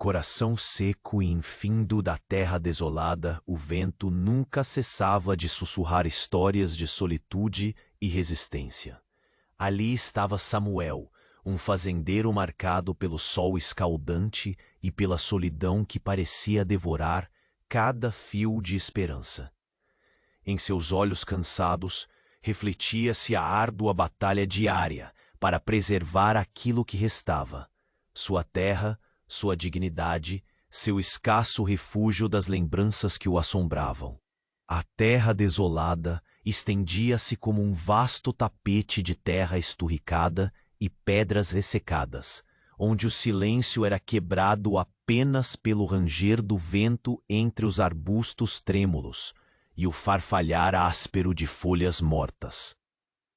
coração seco e infindo da terra desolada, o vento nunca cessava de sussurrar histórias de solitude e resistência. Ali estava Samuel, um fazendeiro marcado pelo sol escaldante e pela solidão que parecia devorar cada fio de esperança. Em seus olhos cansados, refletia-se a árdua batalha diária para preservar aquilo que restava: sua terra, sua dignidade, seu escasso refúgio das lembranças que o assombravam. A terra desolada estendia-se como um vasto tapete de terra esturricada e pedras ressecadas, onde o silêncio era quebrado apenas pelo ranger do vento entre os arbustos trêmulos e o farfalhar áspero de folhas mortas.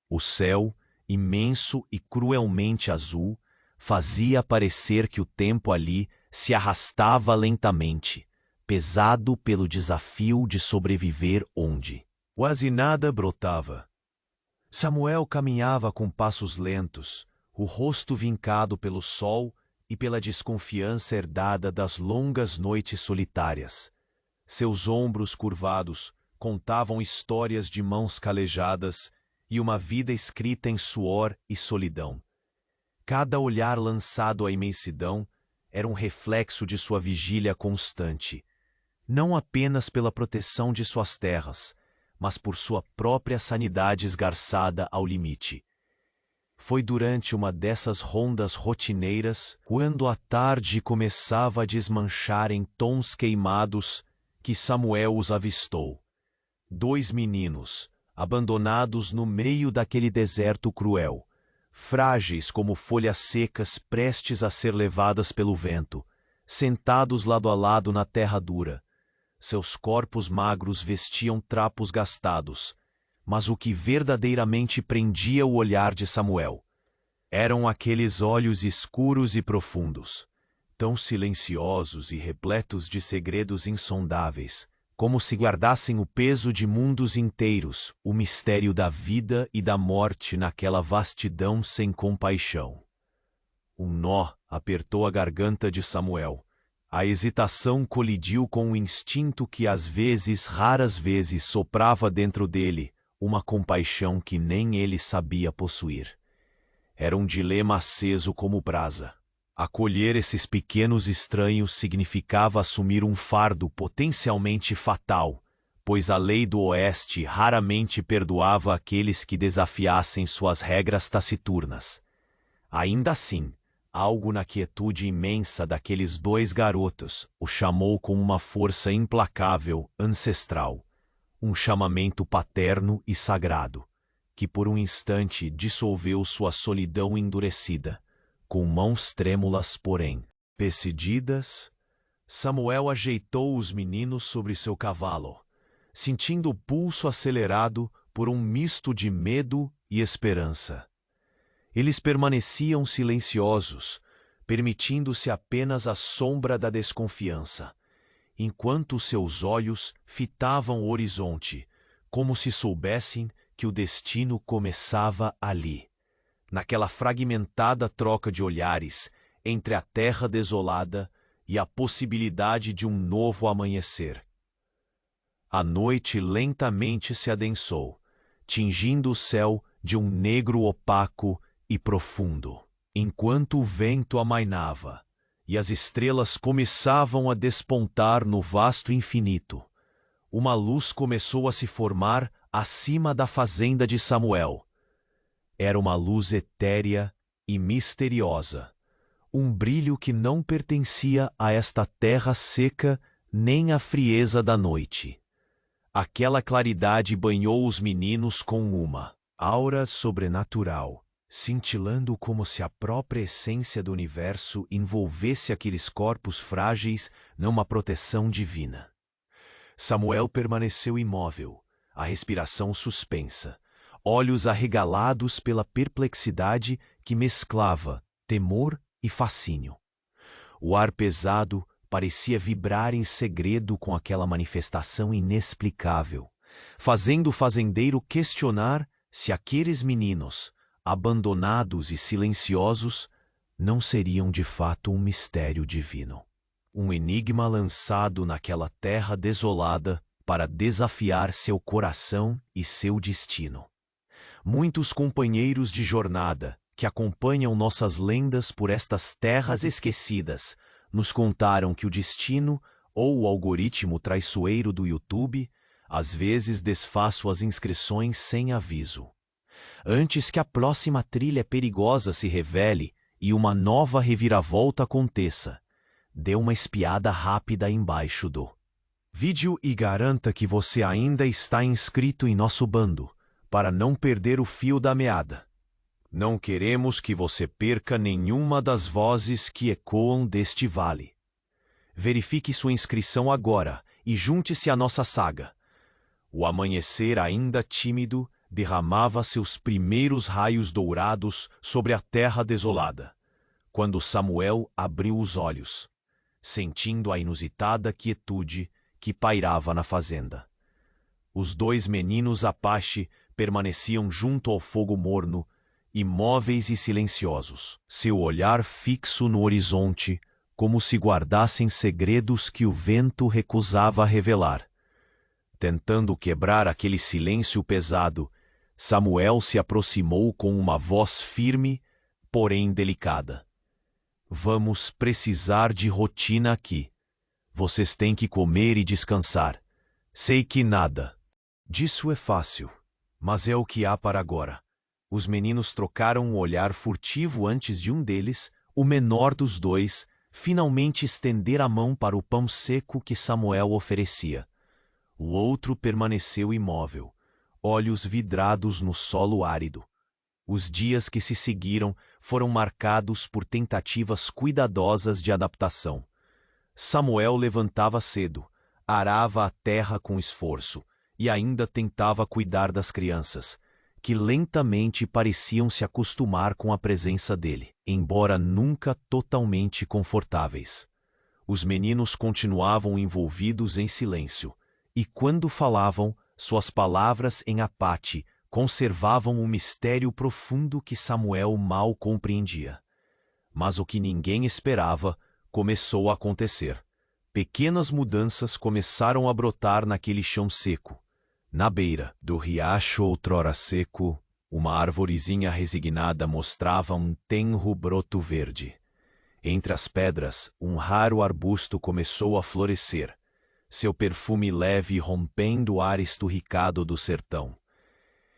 O céu, imenso e cruelmente azul, fazia parecer que o tempo ali se arrastava lentamente, pesado pelo desafio de sobreviver onde quase nada brotava. Samuel caminhava com passos lentos, o rosto vincado pelo sol e pela desconfiança herdada das longas noites solitárias. Seus ombros curvados contavam histórias de mãos calejadas e uma vida escrita em suor e solidão. Cada olhar lançado à imensidão era um reflexo de sua vigília constante, não apenas pela proteção de suas terras, mas por sua própria sanidade esgarçada ao limite. Foi durante uma dessas rondas rotineiras, quando a tarde começava a desmanchar em tons queimados, que Samuel os avistou. 2 meninos, abandonados no meio daquele deserto cruel, frágeis como folhas secas prestes a ser levadas pelo vento, sentados lado a lado na terra dura. Seus corpos magros vestiam trapos gastados, mas o que verdadeiramente prendia o olhar de Samuel eram aqueles olhos escuros e profundos, tão silenciosos e repletos de segredos insondáveis, como se guardassem o peso de mundos inteiros, o mistério da vida e da morte naquela vastidão sem compaixão. Um nó apertou a garganta de Samuel. A hesitação colidiu com o instinto que às vezes, raras vezes, soprava dentro dele, uma compaixão que nem ele sabia possuir. Era um dilema aceso como brasa. Acolher esses pequenos estranhos significava assumir um fardo potencialmente fatal, pois a lei do Oeste raramente perdoava aqueles que desafiassem suas regras taciturnas. Ainda assim, algo na quietude imensa daqueles 2 garotos o chamou com uma força implacável, ancestral, um chamamento paterno e sagrado, que por um instante dissolveu sua solidão endurecida. Com mãos trêmulas, porém decididas, Samuel ajeitou os meninos sobre seu cavalo, sentindo o pulso acelerado por um misto de medo e esperança. Eles permaneciam silenciosos, permitindo-se apenas a sombra da desconfiança, enquanto seus olhos fitavam o horizonte, como se soubessem que o destino começava ali, naquela fragmentada troca de olhares entre a terra desolada e a possibilidade de um novo amanhecer. A noite lentamente se adensou, tingindo o céu de um negro opaco e profundo, enquanto o vento amainava e as estrelas começavam a despontar no vasto infinito. Uma luz começou a se formar acima da fazenda de Samuel. Era uma luz etérea e misteriosa, um brilho que não pertencia a esta terra seca nem à frieza da noite. Aquela claridade banhou os meninos com uma aura sobrenatural, cintilando como se a própria essência do universo envolvesse aqueles corpos frágeis numa proteção divina. Samuel permaneceu imóvel, a respiração suspensa, olhos arregalados pela perplexidade que mesclava temor e fascínio. O ar pesado parecia vibrar em segredo com aquela manifestação inexplicável, fazendo o fazendeiro questionar se aqueles meninos, abandonados e silenciosos, não seriam de fato um mistério divino. um enigma lançado naquela terra desolada para desafiar seu coração e seu destino. Muitos companheiros de jornada que acompanham nossas lendas por estas terras esquecidas nos contaram que o destino ou o algoritmo traiçoeiro do YouTube às vezes desfaz suas inscrições sem aviso. Antes que a próxima trilha perigosa se revele e uma nova reviravolta aconteça, dê uma espiada rápida embaixo do vídeo e garanta que você ainda está inscrito em nosso bando, para não perder o fio da meada. Não queremos que você perca nenhuma das vozes que ecoam deste vale. Verifique sua inscrição agora e junte-se à nossa saga. O amanhecer ainda tímido derramava seus primeiros raios dourados sobre a terra desolada, quando Samuel abriu os olhos, sentindo a inusitada quietude que pairava na fazenda. Os dois meninos Apache permaneciam junto ao fogo morno, imóveis e silenciosos, seu olhar fixo no horizonte, como se guardassem segredos que o vento recusava revelar. Tentando quebrar aquele silêncio pesado, Samuel se aproximou com uma voz firme, porém delicada. Vamos precisar de rotina aqui. Vocês têm que comer e descansar. Sei que nada disso é fácil, mas é o que há para agora. Os meninos trocaram um olhar furtivo antes de um deles, o menor dos dois, finalmente estender a mão para o pão seco que Samuel oferecia. O outro permaneceu imóvel, olhos vidrados no solo árido. Os dias que se seguiram foram marcados por tentativas cuidadosas de adaptação. Samuel levantava cedo, arava a terra com esforço e ainda tentava cuidar das crianças, que lentamente pareciam se acostumar com a presença dele, embora nunca totalmente confortáveis. Os meninos continuavam envolvidos em silêncio, e quando falavam, suas palavras em Apache conservavam um mistério profundo que Samuel mal compreendia. Mas o que ninguém esperava começou a acontecer. Pequenas mudanças começaram a brotar naquele chão seco. Na beira do riacho outrora seco, uma arvorezinha resignada mostrava um tenro broto verde. Entre as pedras, um raro arbusto começou a florescer, seu perfume leve rompendo o ar esturricado do sertão.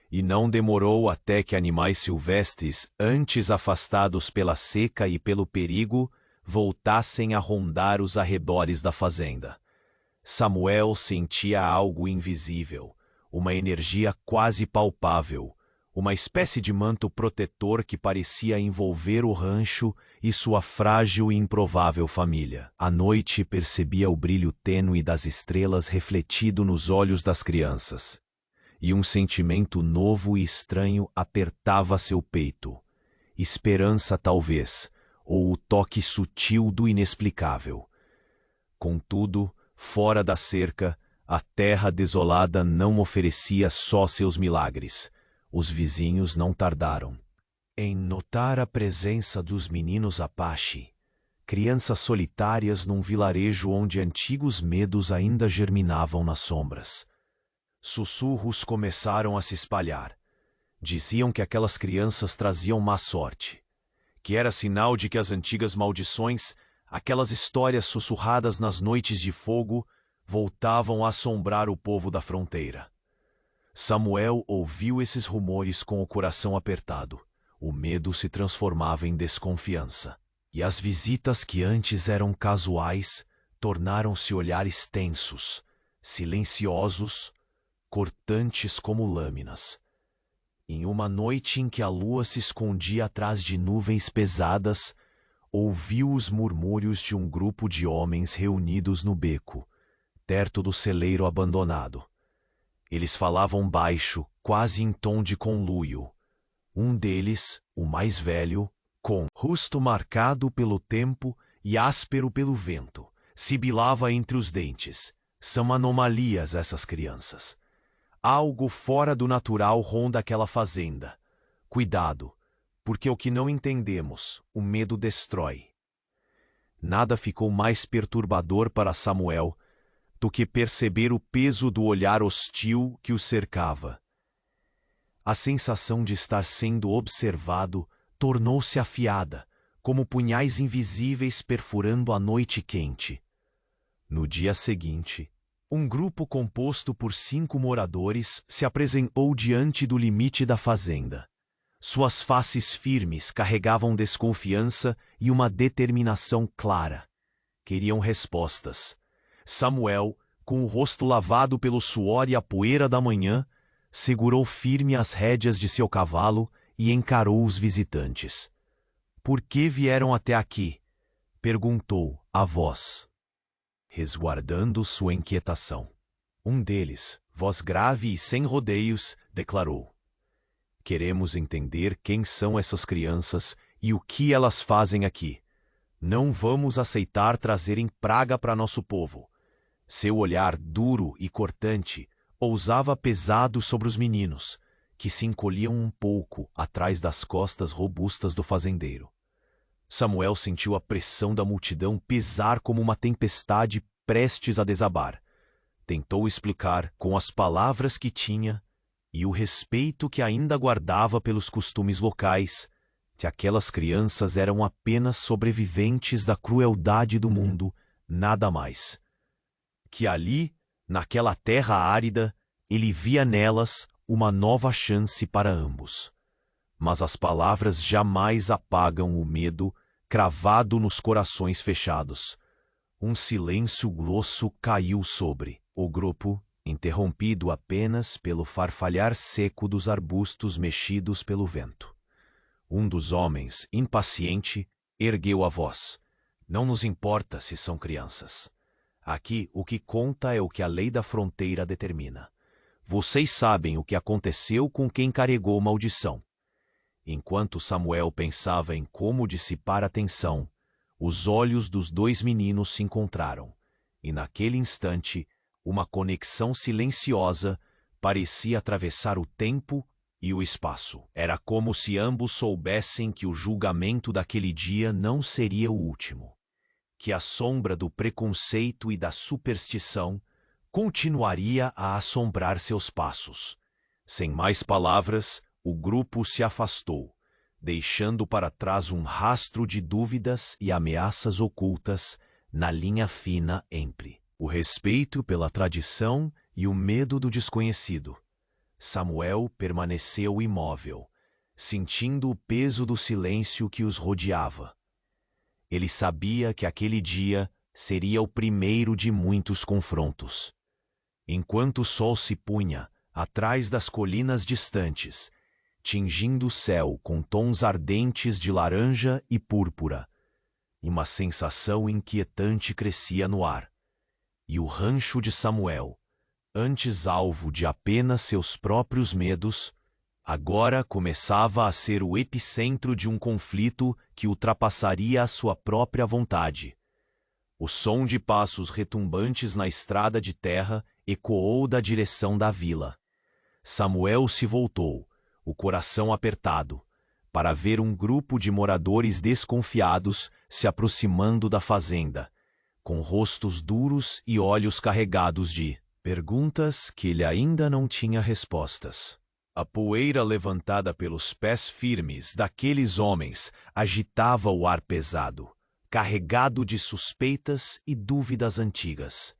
E não demorou até que animais silvestres, antes afastados pela seca e pelo perigo, voltassem a rondar os arredores da fazenda. Samuel sentia algo invisível, uma energia quase palpável, uma espécie de manto protetor que parecia envolver o rancho e sua frágil e improvável família. À noite percebia o brilho tênue das estrelas refletido nos olhos das crianças, e um sentimento novo e estranho apertava seu peito. Esperança, talvez, ou o toque sutil do inexplicável. Contudo, fora da cerca, a terra desolada não oferecia só seus milagres. Os vizinhos não tardaram em notar a presença dos meninos Apache, crianças solitárias num vilarejo onde antigos medos ainda germinavam nas sombras. Sussurros começaram a se espalhar. Diziam que aquelas crianças traziam má sorte, que era sinal de que as antigas maldições, aquelas histórias sussurradas nas noites de fogo, voltavam a assombrar o povo da fronteira. Samuel ouviu esses rumores com o coração apertado. O medo se transformava em desconfiança, e as visitas que antes eram casuais tornaram-se olhares tensos, silenciosos, cortantes como lâminas. Em uma noite em que a lua se escondia atrás de nuvens pesadas, ouviu os murmúrios de um grupo de homens reunidos no beco, perto do celeiro abandonado. Eles falavam baixo, quase em tom de conluio. Um deles, o mais velho, com rosto marcado pelo tempo e áspero pelo vento, sibilava entre os dentes. São anomalias essas crianças. Algo fora do natural ronda aquela fazenda. Cuidado, porque o que não entendemos, o medo destrói. Nada ficou mais perturbador para Samuel do que perceber o peso do olhar hostil que o cercava. A sensação de estar sendo observado tornou-se afiada, como punhais invisíveis perfurando a noite quente. No dia seguinte, um grupo composto por 5 moradores se apresentou diante do limite da fazenda. Suas faces firmes carregavam desconfiança e uma determinação clara. Queriam respostas. Samuel, com o rosto lavado pelo suor e a poeira da manhã, segurou firme as rédeas de seu cavalo e encarou os visitantes. "Por que vieram até aqui?" perguntou a voz, resguardando sua inquietação. Um deles, voz grave e sem rodeios, declarou: "Queremos entender quem são essas crianças e o que elas fazem aqui. Não vamos aceitar trazerem praga para nosso povo." Seu olhar duro e cortante pousava pesado sobre os meninos, que se encolhiam um pouco atrás das costas robustas do fazendeiro. Samuel sentiu a pressão da multidão pesar como uma tempestade prestes a desabar. Tentou explicar, com as palavras que tinha e o respeito que ainda guardava pelos costumes locais, que aquelas crianças eram apenas sobreviventes da crueldade do mundo, nada mais. Que ali, naquela terra árida, ele via nelas uma nova chance para ambos. Mas as palavras jamais apagam o medo cravado nos corações fechados. Um silêncio grosso caiu sobre o grupo, interrompido apenas pelo farfalhar seco dos arbustos mexidos pelo vento. Um dos homens, impaciente, ergueu a voz: "Não nos importa se são crianças. Aqui o que conta é o que a lei da fronteira determina. Vocês sabem o que aconteceu com quem carregou maldição." Enquanto Samuel pensava em como dissipar a tensão, os olhos dos 2 meninos se encontraram, e naquele instante, uma conexão silenciosa parecia atravessar o tempo e o espaço. Era como se ambos soubessem que o julgamento daquele dia não seria o último, que a sombra do preconceito e da superstição continuaria a assombrar seus passos. Sem mais palavras, o grupo se afastou, deixando para trás um rastro de dúvidas e ameaças ocultas na linha fina entre o respeito pela tradição e o medo do desconhecido. Samuel permaneceu imóvel, sentindo o peso do silêncio que os rodeava. Ele sabia que aquele dia seria o primeiro de muitos confrontos. Enquanto o sol se punha atrás das colinas distantes, tingindo o céu com tons ardentes de laranja e púrpura, uma sensação inquietante crescia no ar. E o rancho de Samuel, antes alvo de apenas seus próprios medos, agora começava a ser o epicentro de um conflito que ultrapassaria a sua própria vontade. O som de passos retumbantes na estrada de terra ecoou da direção da vila. Samuel se voltou, o coração apertado, para ver um grupo de moradores desconfiados se aproximando da fazenda, com rostos duros e olhos carregados de perguntas que ele ainda não tinha respostas. A poeira levantada pelos pés firmes daqueles homens agitava o ar pesado, carregado de suspeitas e dúvidas antigas.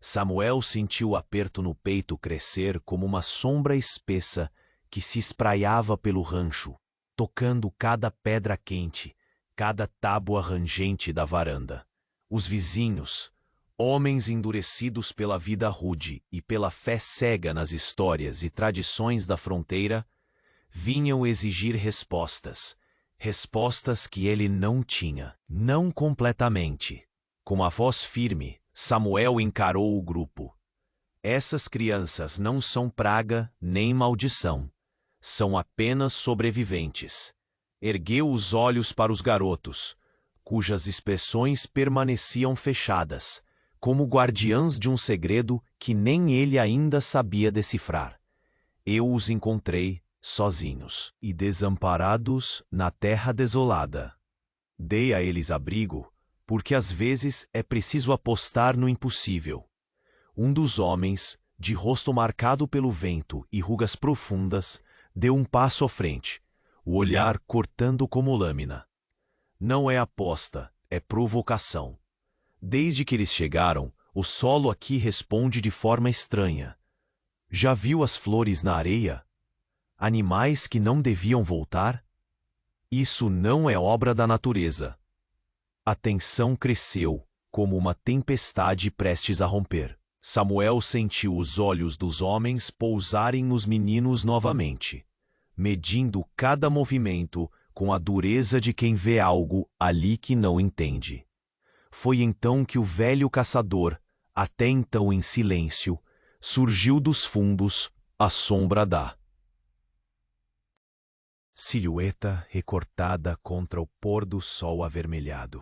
Samuel sentiu o aperto no peito crescer como uma sombra espessa que se espraiava pelo rancho, tocando cada pedra quente, cada tábua rangente da varanda. Os vizinhos, homens endurecidos pela vida rude e pela fé cega nas histórias e tradições da fronteira, vinham exigir respostas, respostas que ele não tinha, não completamente. Com a voz firme, Samuel encarou o grupo. Essas crianças não são praga nem maldição, são apenas sobreviventes. Ergueu os olhos para os garotos, cujas expressões permaneciam fechadas, como guardiãs de um segredo que nem ele ainda sabia decifrar. Eu os encontrei sozinhos e desamparados na terra desolada. Dei a eles abrigo, porque às vezes é preciso apostar no impossível. Um dos homens, de rosto marcado pelo vento e rugas profundas, deu um passo à frente, o olhar cortando como lâmina. Não é aposta, é provocação. Desde que eles chegaram, o solo aqui responde de forma estranha. Já viu as flores na areia? Animais que não deviam voltar? Isso não é obra da natureza. A tensão cresceu, como uma tempestade prestes a romper. Samuel sentiu os olhos dos homens pousarem nos meninos novamente, medindo cada movimento com a dureza de quem vê algo ali que não entende. Foi então que o velho caçador, até então em silêncio, surgiu dos fundos, à sombra da silhueta recortada contra o pôr do sol avermelhado.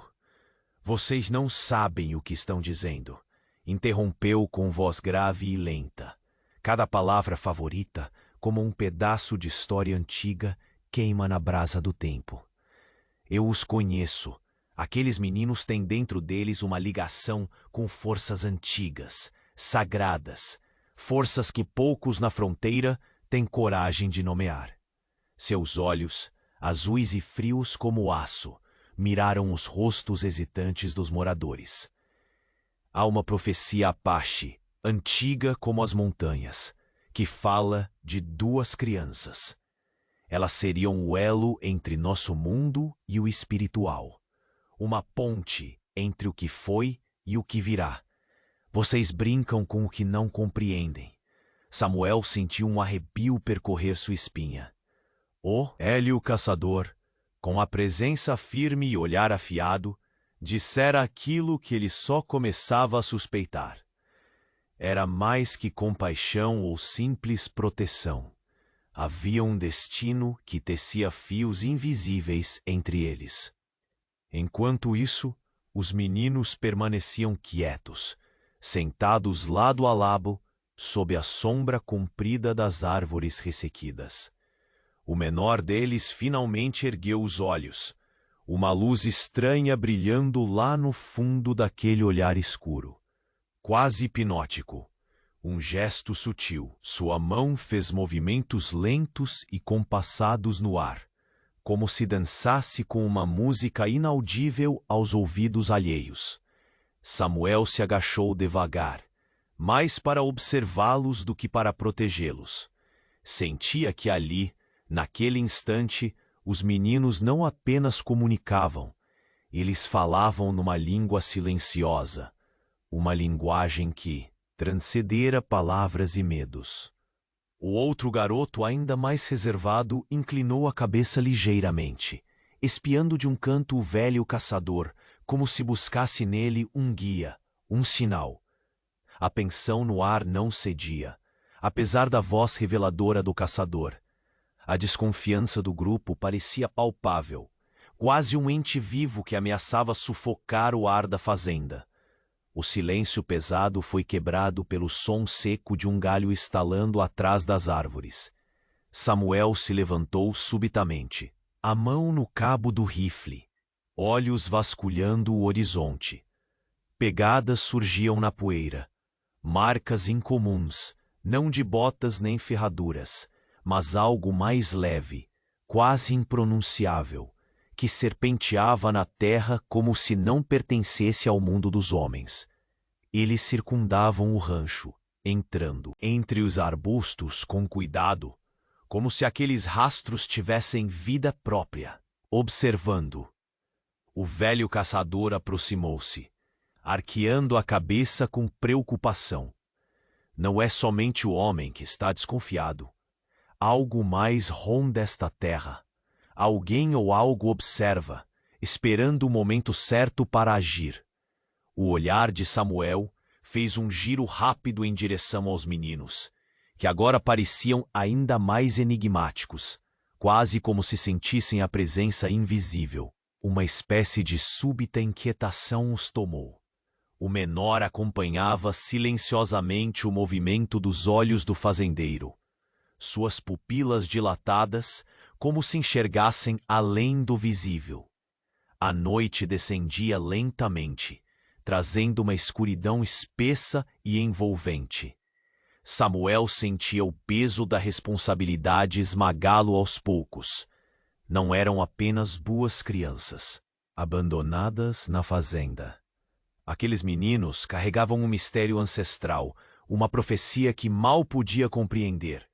Vocês não sabem o que estão dizendo, interrompeu com voz grave e lenta. Cada palavra favorita, como um pedaço de história antiga, queima na brasa do tempo. Eu os conheço. Aqueles meninos têm dentro deles uma ligação com forças antigas, sagradas, forças que poucos na fronteira têm coragem de nomear. Seus olhos, azuis e frios como aço, miraram os rostos hesitantes dos moradores. Há uma profecia Apache, antiga como as montanhas, que fala de duas crianças. Elas seriam o elo entre nosso mundo e o espiritual. Uma ponte entre o que foi e o que virá. Vocês brincam com o que não compreendem. Samuel sentiu um arrepio percorrer sua espinha. O Hélio Caçador, com a presença firme e olhar afiado, dissera aquilo que ele só começava a suspeitar. Era mais que compaixão ou simples proteção. Havia um destino que tecia fios invisíveis entre eles. Enquanto isso, os meninos permaneciam quietos, sentados lado a lado, sob a sombra comprida das árvores ressequidas. O menor deles finalmente ergueu os olhos, uma luz estranha brilhando lá no fundo daquele olhar escuro. Quase hipnótico, um gesto sutil. Sua mão fez movimentos lentos e compassados no ar, como se dançasse com uma música inaudível aos ouvidos alheios. Samuel se agachou devagar, mais para observá-los do que para protegê-los. Sentia que ali, naquele instante, os meninos não apenas comunicavam, eles falavam numa língua silenciosa, uma linguagem que transcendera palavras e medos. O outro garoto, ainda mais reservado, inclinou a cabeça ligeiramente, espiando de um canto o velho caçador, como se buscasse nele um guia, um sinal. A tensão no ar não cedia, apesar da voz reveladora do caçador. A desconfiança do grupo parecia palpável, quase um ente vivo que ameaçava sufocar o ar da fazenda. O silêncio pesado foi quebrado pelo som seco de um galho estalando atrás das árvores. Samuel se levantou subitamente, a mão no cabo do rifle, olhos vasculhando o horizonte. Pegadas surgiam na poeira, marcas incomuns, não de botas nem ferraduras, mas algo mais leve, quase impronunciável, que serpenteava na terra como se não pertencesse ao mundo dos homens. Eles circundavam o rancho, entrando entre os arbustos com cuidado, como se aqueles rastros tivessem vida própria, observando. O velho caçador aproximou-se, arqueando a cabeça com preocupação. Não é somente o homem que está desconfiado. Algo mais ronda esta terra. Alguém ou algo observa, esperando o momento certo para agir. O olhar de Samuel fez um giro rápido em direção aos meninos, que agora pareciam ainda mais enigmáticos, quase como se sentissem a presença invisível. Uma espécie de súbita inquietação os tomou. O menor acompanhava silenciosamente o movimento dos olhos do fazendeiro. Suas pupilas dilatadas, como se enxergassem além do visível. A noite descendia lentamente, trazendo uma escuridão espessa e envolvente. Samuel sentia o peso da responsabilidade esmagá-lo aos poucos. Não eram apenas duas crianças, abandonadas na fazenda. Aqueles meninos carregavam um mistério ancestral, uma profecia que mal podia compreender,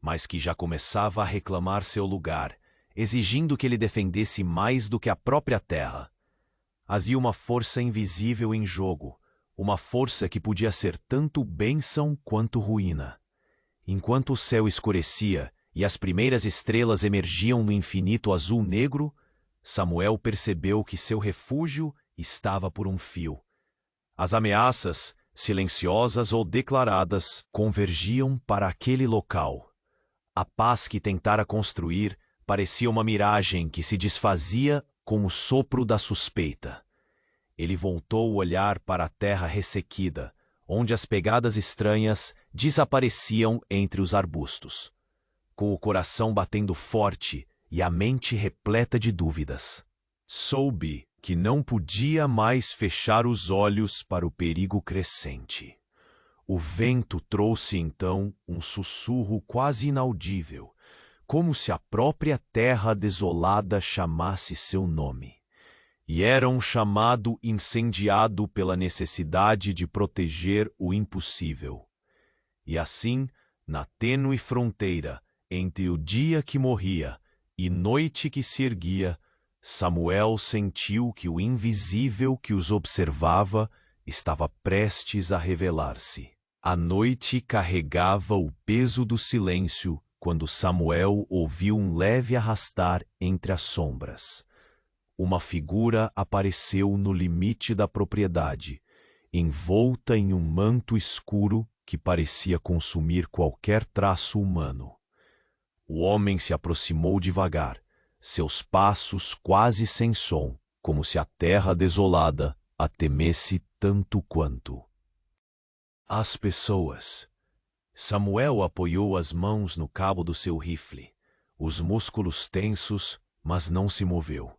mas que já começava a reclamar seu lugar, exigindo que ele defendesse mais do que a própria terra. Havia uma força invisível em jogo, uma força que podia ser tanto bênção quanto ruína. Enquanto o céu escurecia e as primeiras estrelas emergiam no infinito azul-negro, Samuel percebeu que seu refúgio estava por um fio. As ameaças, silenciosas ou declaradas, convergiam para aquele local. A paz que tentara construir parecia uma miragem que se desfazia com o sopro da suspeita. Ele voltou o olhar para a terra ressequida, onde as pegadas estranhas desapareciam entre os arbustos. Com o coração batendo forte e a mente repleta de dúvidas, soube que não podia mais fechar os olhos para o perigo crescente. O vento trouxe então um sussurro quase inaudível, como se a própria terra desolada chamasse seu nome. E era um chamado incendiado pela necessidade de proteger o impossível. E assim, na tênue fronteira entre o dia que morria e noite que se erguia, Samuel sentiu que o invisível que os observava estava prestes a revelar-se. A noite carregava o peso do silêncio quando Samuel ouviu um leve arrastar entre as sombras. Uma figura apareceu no limite da propriedade, envolta em um manto escuro que parecia consumir qualquer traço humano. O homem se aproximou devagar, seus passos quase sem som, como se a terra desolada a temesse tanto quanto. As pessoas. Samuel apoiou as mãos no cabo do seu rifle, os músculos tensos, mas não se moveu.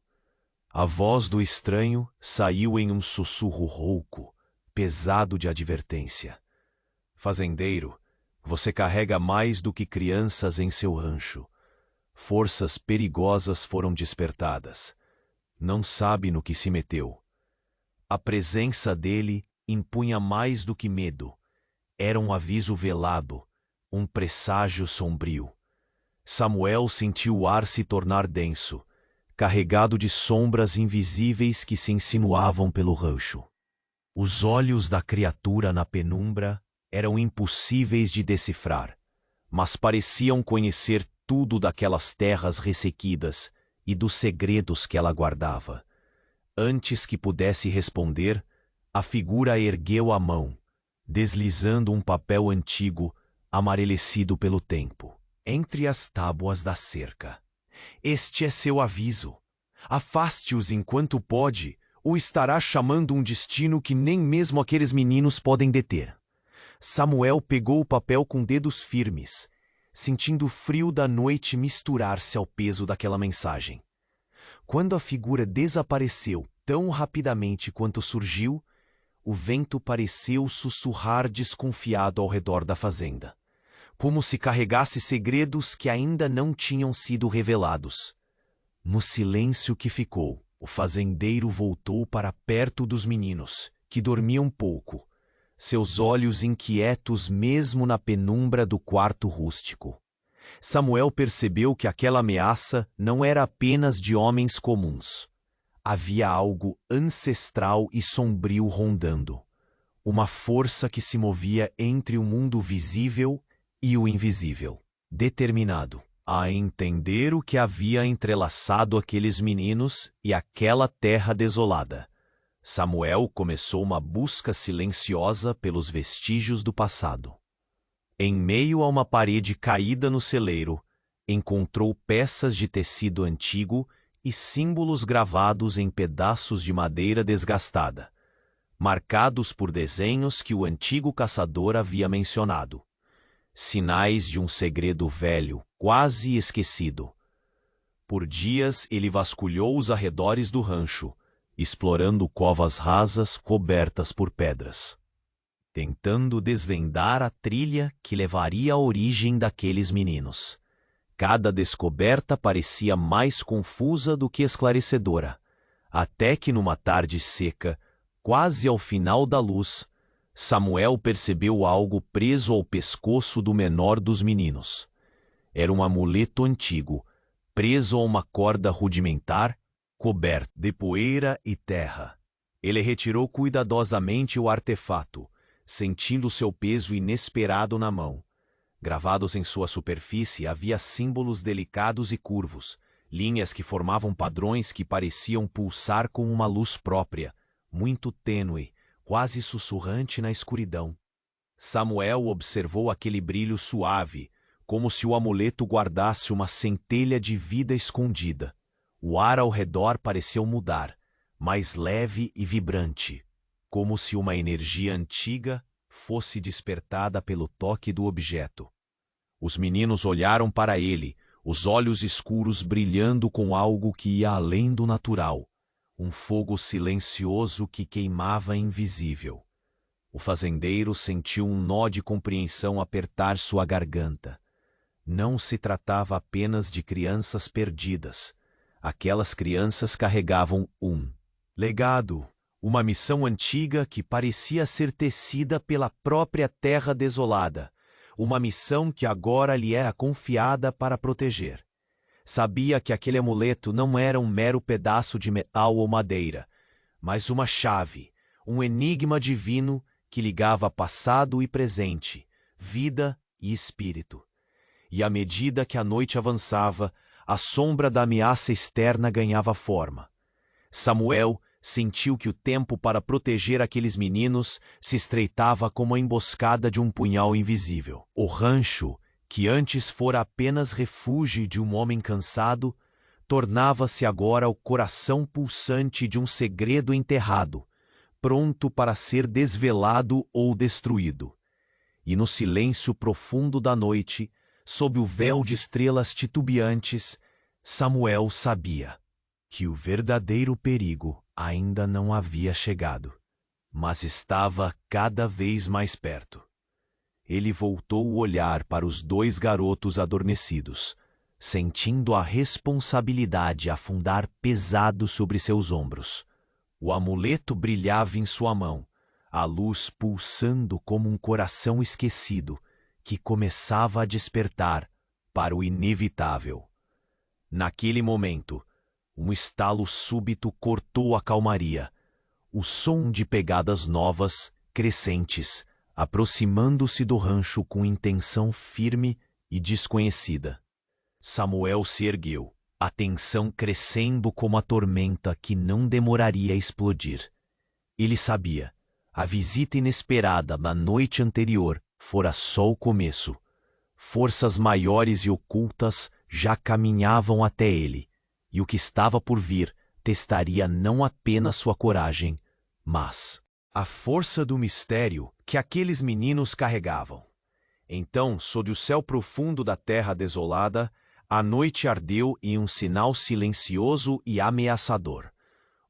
A voz do estranho saiu em um sussurro rouco, pesado de advertência. Fazendeiro, você carrega mais do que crianças em seu rancho. Forças perigosas foram despertadas. Não sabe no que se meteu. A presença dele impunha mais do que medo. Era um aviso velado, um presságio sombrio. Samuel sentiu o ar se tornar denso, carregado de sombras invisíveis que se insinuavam pelo rancho. Os olhos da criatura na penumbra eram impossíveis de decifrar, mas pareciam conhecer tudo daquelas terras ressequidas e dos segredos que ela guardava. Antes que pudesse responder, a figura ergueu a mão, deslizando um papel antigo, amarelecido pelo tempo, entre as tábuas da cerca. Este é seu aviso. Afaste-os enquanto pode, ou estará chamando um destino que nem mesmo aqueles meninos podem deter. Samuel pegou o papel com dedos firmes, sentindo o frio da noite misturar-se ao peso daquela mensagem. Quando a figura desapareceu tão rapidamente quanto surgiu, o vento pareceu sussurrar desconfiado ao redor da fazenda, como se carregasse segredos que ainda não tinham sido revelados. No silêncio que ficou, o fazendeiro voltou para perto dos meninos, que dormiam pouco, seus olhos inquietos mesmo na penumbra do quarto rústico. Samuel percebeu que aquela ameaça não era apenas de homens comuns. Havia algo ancestral e sombrio rondando, uma força que se movia entre o mundo visível e o invisível, determinado a entender o que havia entrelaçado aqueles meninos e aquela terra desolada. Samuel começou uma busca silenciosa pelos vestígios do passado. Em meio a uma parede caída no celeiro, encontrou peças de tecido antigo e símbolos gravados em pedaços de madeira desgastada, marcados por desenhos que o antigo caçador havia mencionado. Sinais de um segredo velho, quase esquecido. Por dias ele vasculhou os arredores do rancho, explorando covas rasas cobertas por pedras, tentando desvendar a trilha que levaria à origem daqueles meninos. Cada descoberta parecia mais confusa do que esclarecedora, até que numa tarde seca, quase ao final da luz, Samuel percebeu algo preso ao pescoço do menor dos meninos. Era um amuleto antigo, preso a uma corda rudimentar, coberto de poeira e terra. Ele retirou cuidadosamente o artefato, sentindo seu peso inesperado na mão. Gravados em sua superfície havia símbolos delicados e curvos, linhas que formavam padrões que pareciam pulsar com uma luz própria, muito tênue, quase sussurrante na escuridão. Samuel observou aquele brilho suave, como se o amuleto guardasse uma centelha de vida escondida. O ar ao redor pareceu mudar, mais leve e vibrante, como se uma energia antiga fosse despertada pelo toque do objeto. Os meninos olharam para ele, os olhos escuros brilhando com algo que ia além do natural, um fogo silencioso que queimava invisível. O fazendeiro sentiu um nó de compreensão apertar sua garganta. Não se tratava apenas de crianças perdidas. Aquelas crianças carregavam um legado, uma missão antiga que parecia ser tecida pela própria terra desolada, uma missão que agora lhe era confiada para proteger. Sabia que aquele amuleto não era um mero pedaço de metal ou madeira, mas uma chave, um enigma divino que ligava passado e presente, vida e espírito. E à medida que a noite avançava, a sombra da ameaça externa ganhava forma. Samuel sentiu que o tempo para proteger aqueles meninos se estreitava como a emboscada de um punhal invisível. O rancho, que antes fora apenas refúgio de um homem cansado, tornava-se agora o coração pulsante de um segredo enterrado, pronto para ser desvelado ou destruído. E no silêncio profundo da noite, sob o véu de estrelas titubeantes, Samuel sabia que o verdadeiro perigo ainda não havia chegado, mas estava cada vez mais perto. Ele voltou o olhar para os dois garotos adormecidos, sentindo a responsabilidade afundar pesado sobre seus ombros. O amuleto brilhava em sua mão, a luz pulsando como um coração esquecido que começava a despertar para o inevitável. Naquele momento, um estalo súbito cortou a calmaria. O som de pegadas novas, crescentes, aproximando-se do rancho com intenção firme e desconhecida. Samuel se ergueu, a tensão crescendo como a tormenta que não demoraria a explodir. Ele sabia, a visita inesperada na noite anterior fora só o começo. Forças maiores e ocultas já caminhavam até ele, e o que estava por vir testaria não apenas sua coragem, mas a força do mistério que aqueles meninos carregavam. Então, sob o céu profundo da terra desolada, a noite ardeu em um sinal silencioso e ameaçador.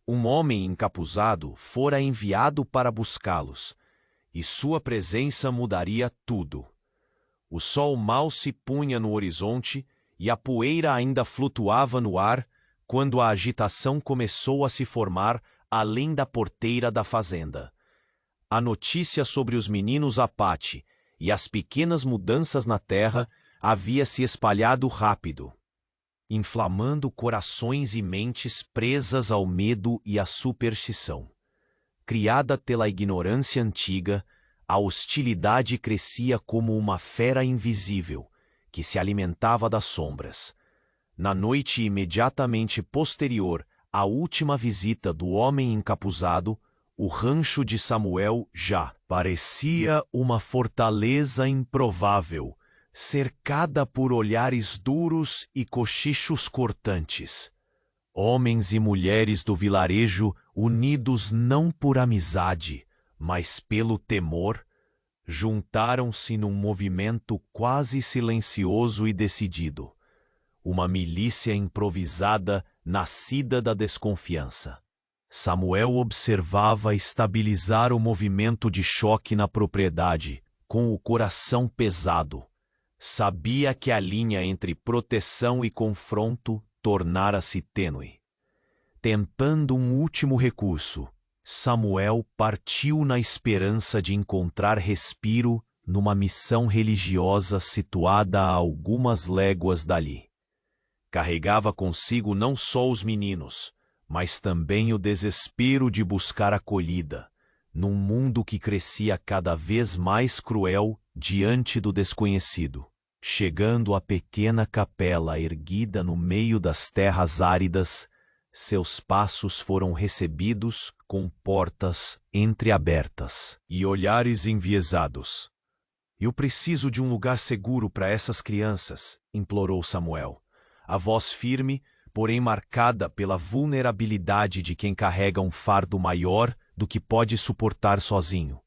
Um homem encapuzado fora enviado para buscá-los, e sua presença mudaria tudo. O sol mal se punha no horizonte e a poeira ainda flutuava no ar quando a agitação começou a se formar além da porteira da fazenda. A notícia sobre os meninos Apache e as pequenas mudanças na terra havia se espalhado rápido, inflamando corações e mentes presas ao medo e à superstição. Criada pela ignorância antiga, a hostilidade crescia como uma fera invisível que se alimentava das sombras. Na noite imediatamente posterior à última visita do homem encapuzado, o rancho de Samuel já parecia uma fortaleza improvável, cercada por olhares duros e cochichos cortantes. Homens e mulheres do vilarejo, unidos não por amizade, mas pelo temor, juntaram-se num movimento quase silencioso e decidido. uma milícia improvisada nascida da desconfiança. Samuel observava estabilizar o movimento de choque na propriedade, com o coração pesado. Sabia que a linha entre proteção e confronto tornara-se tênue. Tentando um último recurso, Samuel partiu na esperança de encontrar respiro numa missão religiosa situada a algumas léguas dali. Carregava consigo não só os meninos, mas também o desespero de buscar acolhida, num mundo que crescia cada vez mais cruel diante do desconhecido. Chegando à pequena capela erguida no meio das terras áridas, seus passos foram recebidos com portas entreabertas e olhares enviesados. Eu preciso de um lugar seguro para essas crianças, implorou Samuel. A voz firme, porém marcada pela vulnerabilidade de quem carrega um fardo maior do que pode suportar sozinho.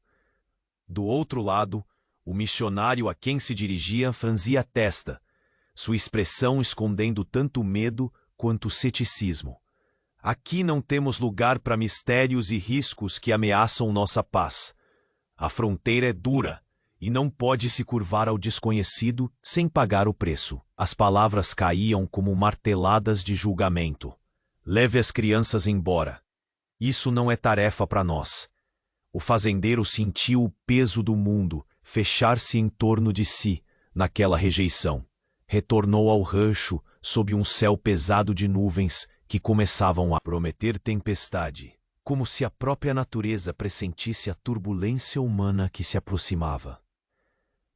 Do outro lado, o missionário a quem se dirigia franzia a testa, sua expressão escondendo tanto medo quanto ceticismo. Aqui não temos lugar para mistérios e riscos que ameaçam nossa paz. A fronteira é dura e não pode se curvar ao desconhecido sem pagar o preço. As palavras caíam como marteladas de julgamento. Leve as crianças embora. Isso não é tarefa para nós. O fazendeiro sentiu o peso do mundo fechar-se em torno de si, naquela rejeição. Retornou ao rancho sob um céu pesado de nuvens que começavam a prometer tempestade, como se a própria natureza pressentisse a turbulência humana que se aproximava.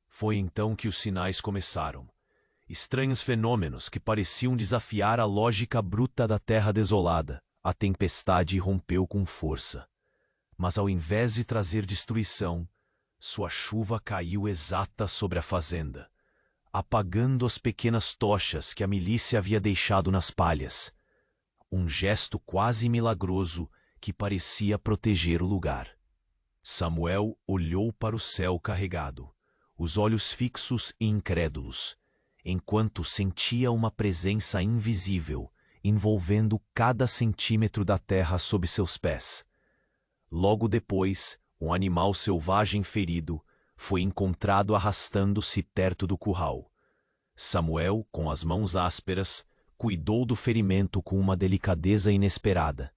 Foi então que os sinais começaram. Estranhos fenômenos que pareciam desafiar a lógica bruta da terra desolada. A tempestade rompeu com força. Mas ao invés de trazer destruição, sua chuva caiu exata sobre a fazenda, apagando as pequenas tochas que a milícia havia deixado nas palhas. Um gesto quase milagroso que parecia proteger o lugar. Samuel olhou para o céu carregado, os olhos fixos e incrédulos, enquanto sentia uma presença invisível envolvendo cada centímetro da terra sob seus pés. Logo depois, um animal selvagem ferido foi encontrado arrastando-se perto do curral. Samuel, com as mãos ásperas, cuidou do ferimento com uma delicadeza inesperada.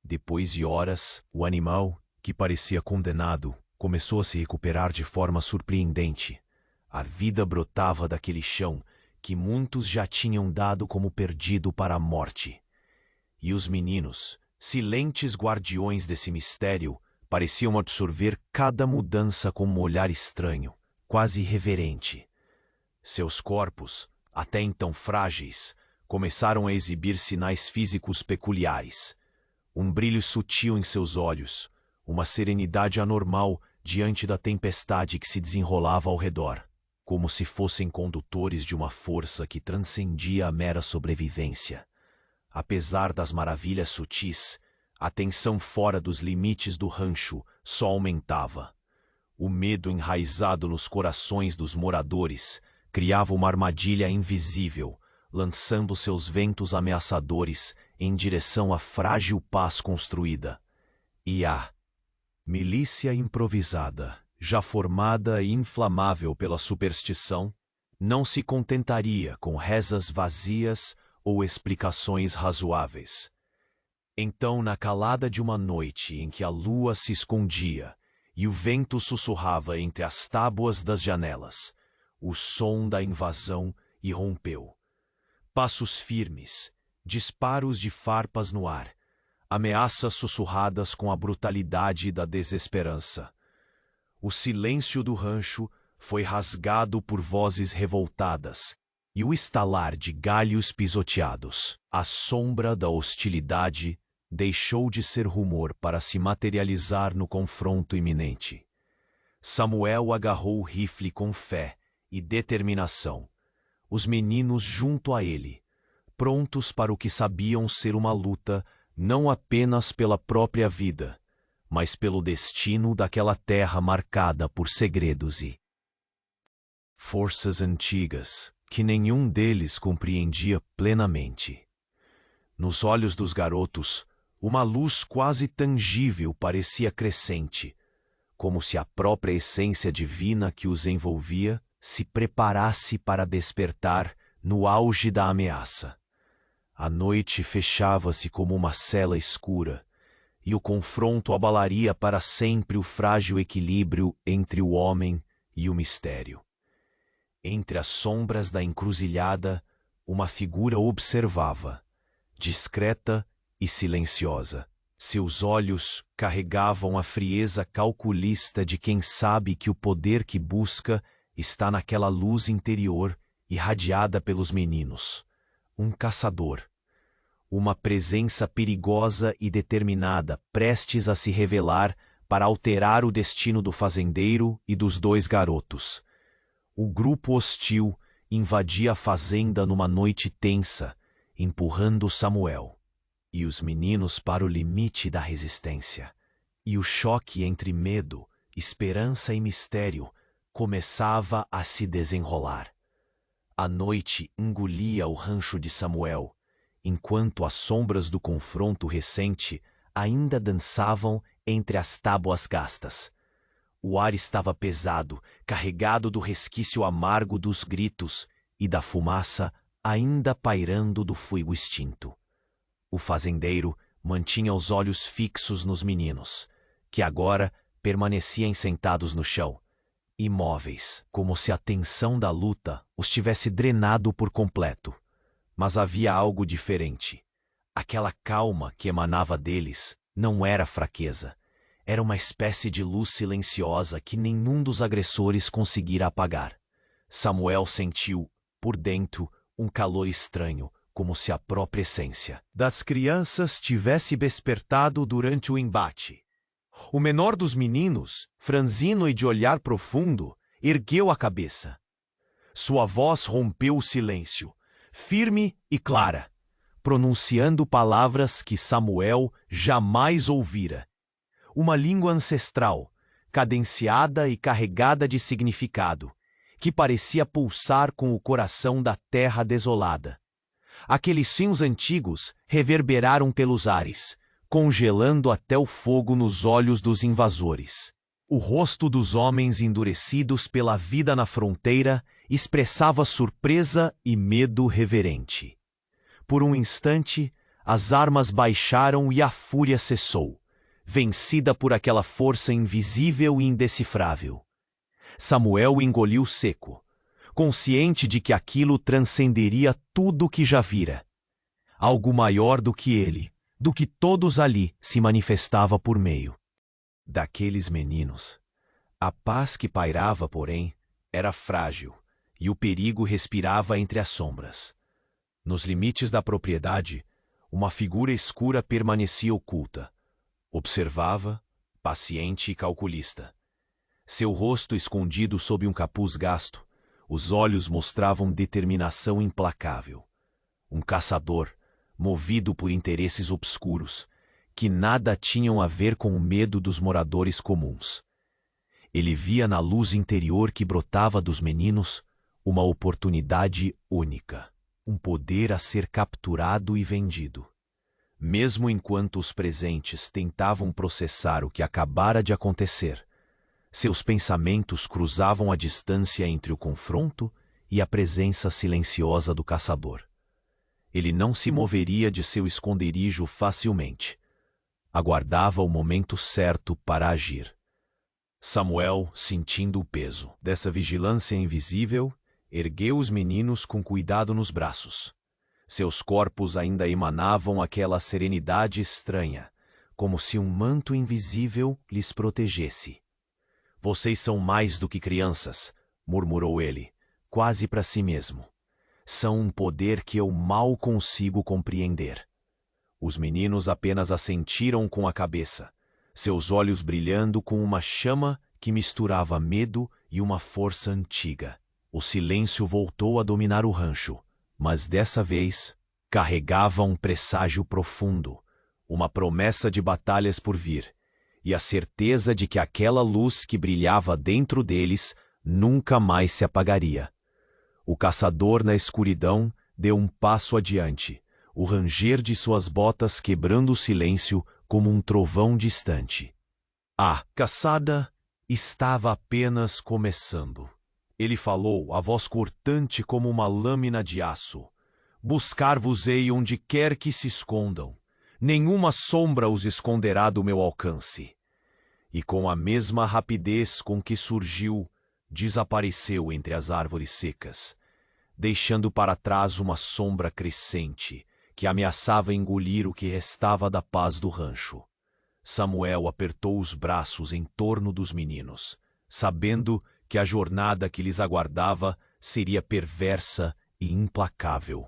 Depois de horas, o animal, que parecia condenado, começou a se recuperar de forma surpreendente. A vida brotava daquele chão que muitos já tinham dado como perdido para a morte. E os meninos, silentes guardiões desse mistério, pareciam absorver cada mudança com um olhar estranho, quase irreverente. Seus corpos, até então frágeis, começaram a exibir sinais físicos peculiares. Um brilho sutil em seus olhos, uma serenidade anormal diante da tempestade que se desenrolava ao redor, como se fossem condutores de uma força que transcendia a mera sobrevivência. Apesar das maravilhas sutis, a tensão fora dos limites do rancho só aumentava. O medo enraizado nos corações dos moradores criava uma armadilha invisível, lançando seus ventos ameaçadores em direção à frágil paz construída. E a milícia improvisada, já formada e inflamável pela superstição, não se contentaria com rezas vazias ou explicações razoáveis. Então, na calada de uma noite em que a lua se escondia e o vento sussurrava entre as tábuas das janelas, o som da invasão irrompeu. Passos firmes, disparos de farpas no ar, ameaças sussurradas com a brutalidade da desesperança. O silêncio do rancho foi rasgado por vozes revoltadas e o estalar de galhos pisoteados. A sombra da hostilidade deixou de ser rumor para se materializar no confronto iminente. Samuel agarrou o rifle com fé e determinação. Os meninos junto a ele, prontos para o que sabiam ser uma luta não apenas pela própria vida, mas pelo destino daquela terra marcada por segredos e forças antigas. que nenhum deles compreendia plenamente. Nos olhos dos garotos, uma luz quase tangível parecia crescente, como se a própria essência divina que os envolvia se preparasse para despertar no auge da ameaça. A noite fechava-se como uma cela escura, e o confronto abalaria para sempre o frágil equilíbrio entre o homem e o mistério. Entre as sombras da encruzilhada, uma figura observava, discreta e silenciosa. Seus olhos carregavam a frieza calculista de quem sabe que o poder que busca está naquela luz interior irradiada pelos meninos. Um caçador. Uma presença perigosa e determinada, prestes a se revelar para alterar o destino do fazendeiro e dos dois garotos. O grupo hostil invadia a fazenda numa noite tensa, empurrando Samuel e os meninos para o limite da resistência. E o choque entre medo, esperança e mistério começava a se desenrolar. A noite engolia o rancho de Samuel, enquanto as sombras do confronto recente ainda dançavam entre as tábuas gastas. O ar estava pesado, carregado do resquício amargo dos gritos e da fumaça ainda pairando do fogo extinto. O fazendeiro mantinha os olhos fixos nos meninos, que agora permaneciam sentados no chão, imóveis, como se a tensão da luta os tivesse drenado por completo. Mas havia algo diferente. Aquela calma que emanava deles não era fraqueza. Era uma espécie de luz silenciosa que nenhum dos agressores conseguira apagar. Samuel sentiu, por dentro, um calor estranho, como se a própria essência das crianças tivesse despertado durante o embate. O menor dos meninos, franzino e de olhar profundo, ergueu a cabeça. Sua voz rompeu o silêncio, firme e clara, pronunciando palavras que Samuel jamais ouvira. Uma língua ancestral, cadenciada e carregada de significado, que parecia pulsar com o coração da terra desolada. Aqueles sinos antigos reverberaram pelos ares, congelando até o fogo nos olhos dos invasores. O rosto dos homens endurecidos pela vida na fronteira expressava surpresa e medo reverente. Por um instante, as armas baixaram e a fúria cessou, vencida por aquela força invisível e indecifrável. Samuel engoliu seco, consciente de que aquilo transcenderia tudo o que já vira. Algo maior do que ele, do que todos ali, se manifestava por meio daqueles meninos. A paz que pairava, porém, era frágil, e o perigo respirava entre as sombras. Nos limites da propriedade, uma figura escura permanecia oculta. Observava, paciente e calculista. Seu rosto escondido sob um capuz gasto, os olhos mostravam determinação implacável. Um caçador, movido por interesses obscuros, que nada tinham a ver com o medo dos moradores comuns. Ele via na luz interior que brotava dos meninos uma oportunidade única, um poder a ser capturado e vendido. Mesmo enquanto os presentes tentavam processar o que acabara de acontecer, seus pensamentos cruzavam a distância entre o confronto e a presença silenciosa do caçador. Ele não se moveria de seu esconderijo facilmente. Aguardava o momento certo para agir. Samuel, sentindo o peso dessa vigilância invisível, ergueu os meninos com cuidado nos braços. Seus corpos ainda emanavam aquela serenidade estranha, como se um manto invisível lhes protegesse. "Vocês são mais do que crianças", murmurou ele, quase para si mesmo. "São um poder que eu mal consigo compreender." Os meninos apenas assentiram com a cabeça, seus olhos brilhando com uma chama que misturava medo e uma força antiga. O silêncio voltou a dominar o rancho, mas dessa vez carregava um presságio profundo, uma promessa de batalhas por vir, e a certeza de que aquela luz que brilhava dentro deles nunca mais se apagaria. O caçador, na escuridão, deu um passo adiante, o ranger de suas botas quebrando o silêncio como um trovão distante. A caçada estava apenas começando. Ele falou, a voz cortante como uma lâmina de aço. Buscar-vos-ei onde quer que se escondam. Nenhuma sombra os esconderá do meu alcance. E com a mesma rapidez com que surgiu, desapareceu entre as árvores secas, deixando para trás uma sombra crescente que ameaçava engolir o que restava da paz do rancho. Samuel apertou os braços em torno dos meninos, sabendo que a jornada que lhes aguardava seria perversa e implacável.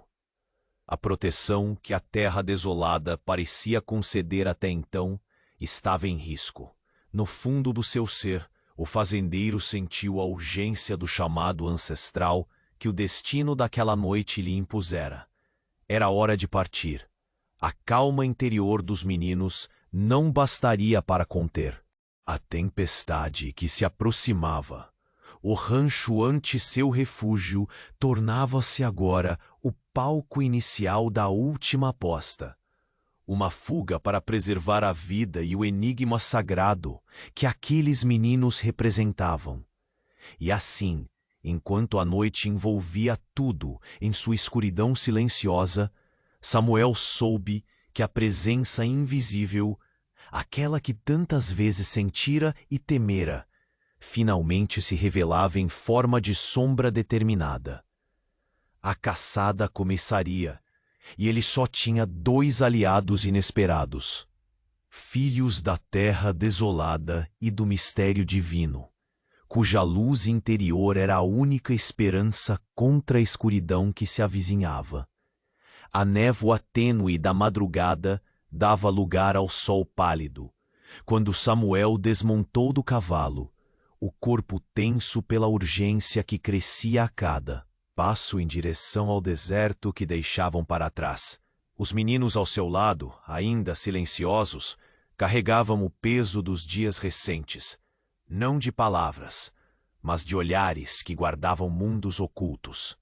A proteção que a terra desolada parecia conceder até então estava em risco. No fundo do seu ser, o fazendeiro sentiu a urgência do chamado ancestral que o destino daquela noite lhe impusera. Era hora de partir. A calma interior dos meninos não bastaria para conter a tempestade que se aproximava. O rancho ante seu refúgio tornava-se agora o palco inicial da última aposta. Uma fuga para preservar a vida e o enigma sagrado que aqueles meninos representavam. E assim, enquanto a noite envolvia tudo em sua escuridão silenciosa, Samuel soube que a presença invisível, aquela que tantas vezes sentira e temera, finalmente se revelava em forma de sombra determinada. A caçada começaria, e ele só tinha 2 aliados inesperados, filhos da terra desolada e do mistério divino, cuja luz interior era a única esperança contra a escuridão que se avizinhava. A névoa tênue da madrugada dava lugar ao sol pálido, quando Samuel desmontou do cavalo, o corpo tenso pela urgência que crescia a cada passo em direção ao deserto que deixavam para trás. Os meninos ao seu lado, ainda silenciosos, carregavam o peso dos dias recentes, não de palavras, mas de olhares que guardavam mundos ocultos.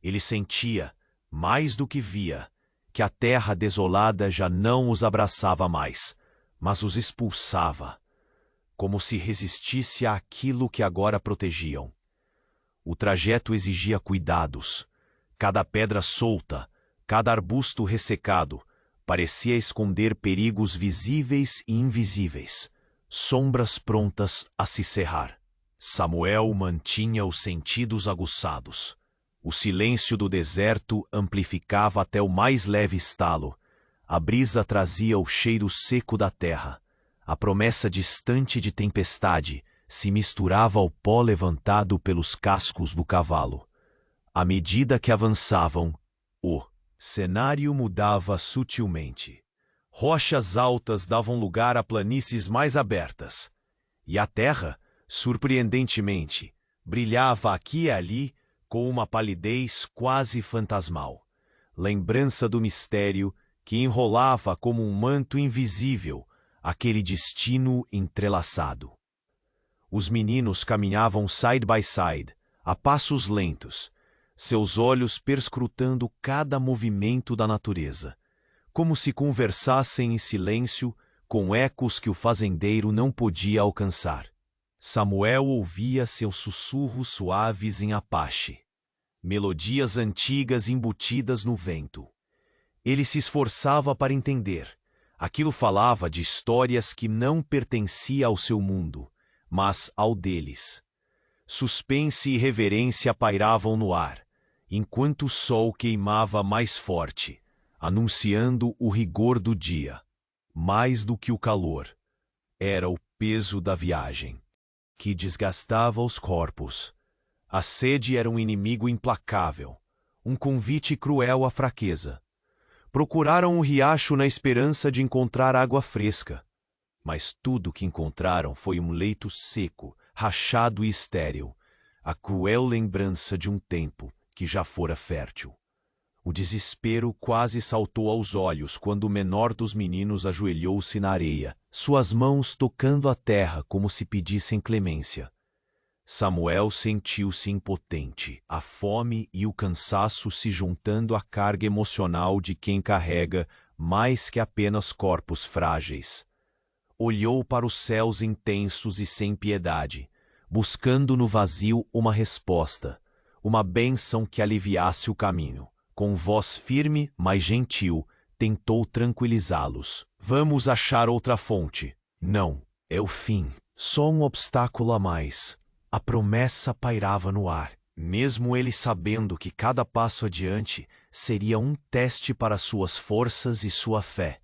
Ele sentia, mais do que via, que a terra desolada já não os abraçava mais, mas os expulsava, como se resistisse àquilo que agora protegiam. O trajeto exigia cuidados. Cada pedra solta, cada arbusto ressecado, parecia esconder perigos visíveis e invisíveis, sombras prontas a se cerrar. Samuel mantinha os sentidos aguçados. O silêncio do deserto amplificava até o mais leve estalo. A brisa trazia o cheiro seco da terra. A promessa distante de tempestade se misturava ao pó levantado pelos cascos do cavalo. À medida que avançavam, o cenário mudava sutilmente. Rochas altas davam lugar a planícies mais abertas, e a terra, surpreendentemente, brilhava aqui e ali com uma palidez quase fantasmal, lembrança do mistério que enrolava como um manto invisível aquele destino entrelaçado. Os meninos caminhavam side by side, a passos lentos, seus olhos perscrutando cada movimento da natureza, como se conversassem em silêncio com ecos que o fazendeiro não podia alcançar. Samuel ouvia seus sussurros suaves em Apache, melodias antigas embutidas no vento. Ele se esforçava para entender. Aquilo falava de histórias que não pertenciam ao seu mundo, mas ao deles. Suspense e reverência pairavam no ar, enquanto o sol queimava mais forte, anunciando o rigor do dia. Mais do que o calor, era o peso da viagem, que desgastava os corpos. A sede era um inimigo implacável, um convite cruel à fraqueza. Procuraram um riacho na esperança de encontrar água fresca, mas tudo que encontraram foi um leito seco, rachado e estéril, a cruel lembrança de um tempo que já fora fértil. O desespero quase saltou aos olhos quando o menor dos meninos ajoelhou-se na areia, suas mãos tocando a terra como se pedissem clemência. Samuel sentiu-se impotente, a fome e o cansaço se juntando à carga emocional de quem carrega mais que apenas corpos frágeis. Olhou para os céus intensos e sem piedade, buscando no vazio uma resposta, uma bênção que aliviasse o caminho. Com voz firme, mas gentil, tentou tranquilizá-los. Vamos achar outra fonte. Não, é o fim. Só um obstáculo a mais. A promessa pairava no ar, mesmo ele sabendo que cada passo adiante seria um teste para suas forças e sua fé.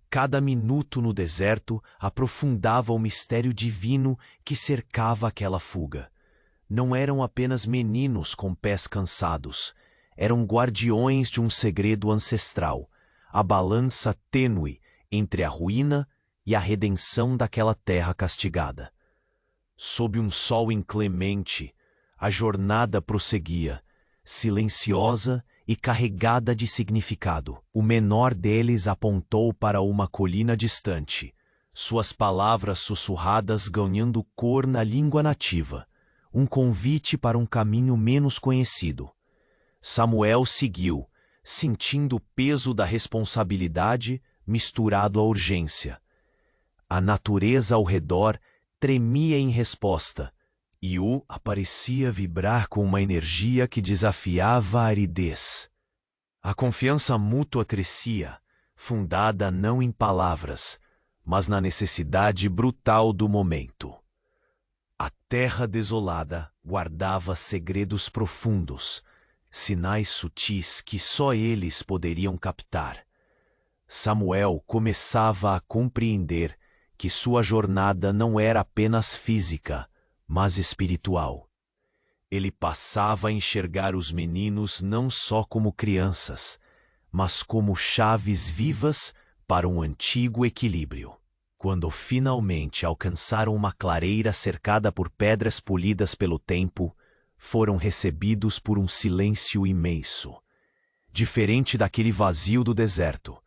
Cada minuto no deserto aprofundava o mistério divino que cercava aquela fuga. Não eram apenas meninos com pés cansados, eram guardiões de um segredo ancestral, a balança tênue entre a ruína e a redenção daquela terra castigada. Sob um sol inclemente, a jornada prosseguia, silenciosa e carregada de significado. O menor deles apontou para uma colina distante, suas palavras sussurradas ganhando cor na língua nativa, um convite para um caminho menos conhecido. Samuel seguiu, sentindo o peso da responsabilidade misturado à urgência. A natureza ao redor tremia em resposta, e parecia vibrar com uma energia que desafiava a aridez. A confiança mútua crescia, fundada não em palavras, mas na necessidade brutal do momento. A terra desolada guardava segredos profundos, sinais sutis que só eles poderiam captar. Samuel começava a compreender que sua jornada não era apenas física, mas espiritual. Ele passava a enxergar os meninos não só como crianças, mas como chaves vivas para um antigo equilíbrio. Quando finalmente alcançaram uma clareira cercada por pedras polidas pelo tempo, foram recebidos por um silêncio imenso. Diferente daquele vazio do deserto,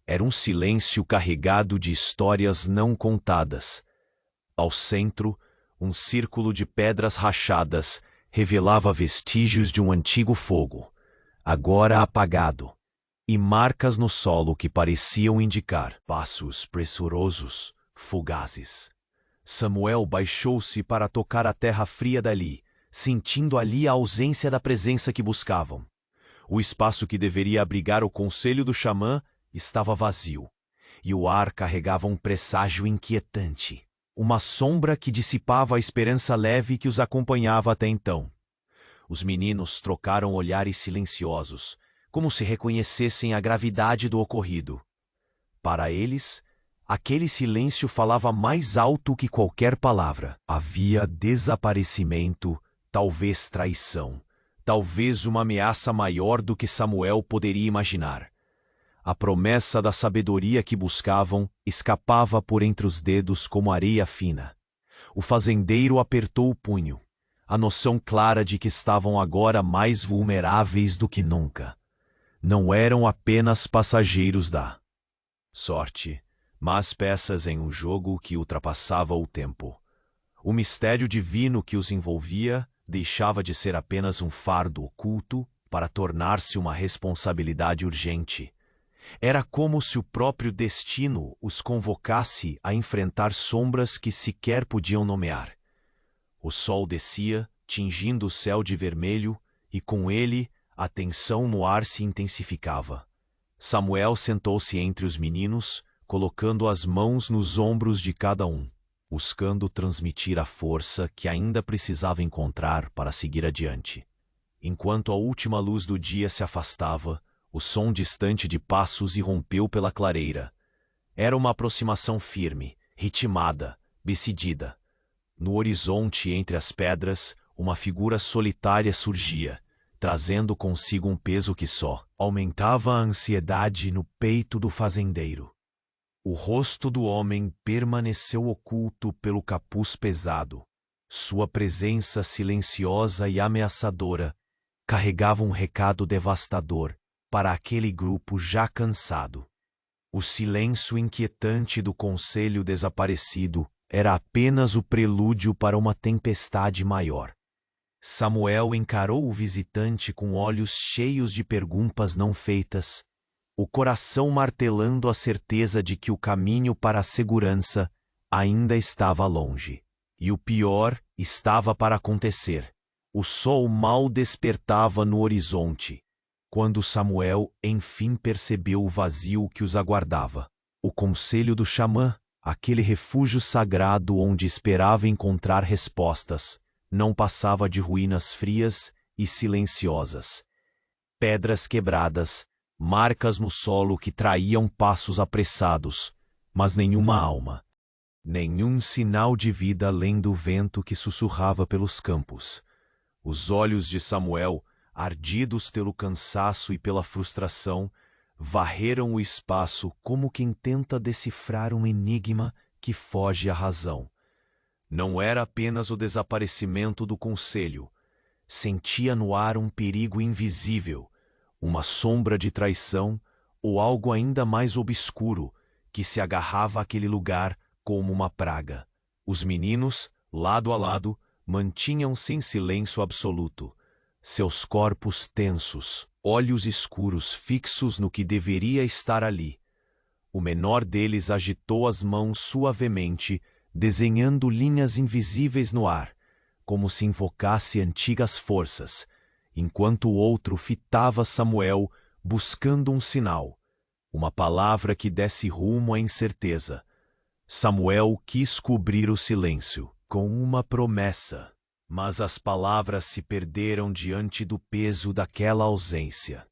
era um silêncio carregado de histórias não contadas. Ao centro, um círculo de pedras rachadas revelava vestígios de um antigo fogo, agora apagado, e marcas no solo que pareciam indicar passos pressurosos, fugazes. Samuel baixou-se para tocar a terra fria dali, sentindo ali a ausência da presença que buscavam. O espaço que deveria abrigar o conselho do xamã estava vazio, e o ar carregava um presságio inquietante, uma sombra que dissipava a esperança leve que os acompanhava até então. Os meninos trocaram olhares silenciosos, como se reconhecessem a gravidade do ocorrido. Para eles, aquele silêncio falava mais alto que qualquer palavra. Havia desaparecimento, talvez traição, talvez uma ameaça maior do que Samuel poderia imaginar. A promessa da sabedoria que buscavam escapava por entre os dedos como areia fina. O fazendeiro apertou o punho, a noção clara de que estavam agora mais vulneráveis do que nunca. Não eram apenas passageiros da sorte, mas peças em um jogo que ultrapassava o tempo. O mistério divino que os envolvia deixava de ser apenas um fardo oculto para tornar-se uma responsabilidade urgente. Era como se o próprio destino os convocasse a enfrentar sombras que sequer podiam nomear. O sol descia, tingindo o céu de vermelho, e com ele a tensão no ar se intensificava. Samuel sentou-se entre os meninos, colocando as mãos nos ombros de cada um, buscando transmitir a força que ainda precisava encontrar para seguir adiante. Enquanto a última luz do dia se afastava, o som distante de passos irrompeu pela clareira. Era uma aproximação firme, ritmada, decidida. No horizonte entre as pedras, uma figura solitária surgia, trazendo consigo um peso que só aumentava a ansiedade no peito do fazendeiro. O rosto do homem permaneceu oculto pelo capuz pesado. Sua presença silenciosa e ameaçadora carregava um recado devastador para aquele grupo já cansado. O silêncio inquietante do conselho desaparecido era apenas o prelúdio para uma tempestade maior. Samuel encarou o visitante com olhos cheios de perguntas não feitas, o coração martelando a certeza de que o caminho para a segurança ainda estava longe. E o pior estava para acontecer. O sol mal despertava no horizonte, quando Samuel enfim percebeu o vazio que os aguardava. O conselho do xamã, aquele refúgio sagrado onde esperava encontrar respostas, não passava de ruínas frias e silenciosas. Pedras quebradas, marcas no solo que traíam passos apressados, mas nenhuma alma. Nenhum sinal de vida além do vento que sussurrava pelos campos. Os olhos de Samuel, ardidos pelo cansaço e pela frustração, varreram o espaço como quem tenta decifrar um enigma que foge à razão. Não era apenas o desaparecimento do conselho. Sentia no ar um perigo invisível, uma sombra de traição ou algo ainda mais obscuro que se agarrava àquele lugar como uma praga. Os meninos, lado a lado, mantinham-se em silêncio absoluto, seus corpos tensos, olhos escuros fixos no que deveria estar ali. O menor deles agitou as mãos suavemente, desenhando linhas invisíveis no ar, como se invocasse antigas forças, enquanto o outro fitava Samuel, buscando um sinal, uma palavra que desse rumo à incerteza. Samuel quis cobrir o silêncio com uma promessa, mas as palavras se perderam diante do peso daquela ausência.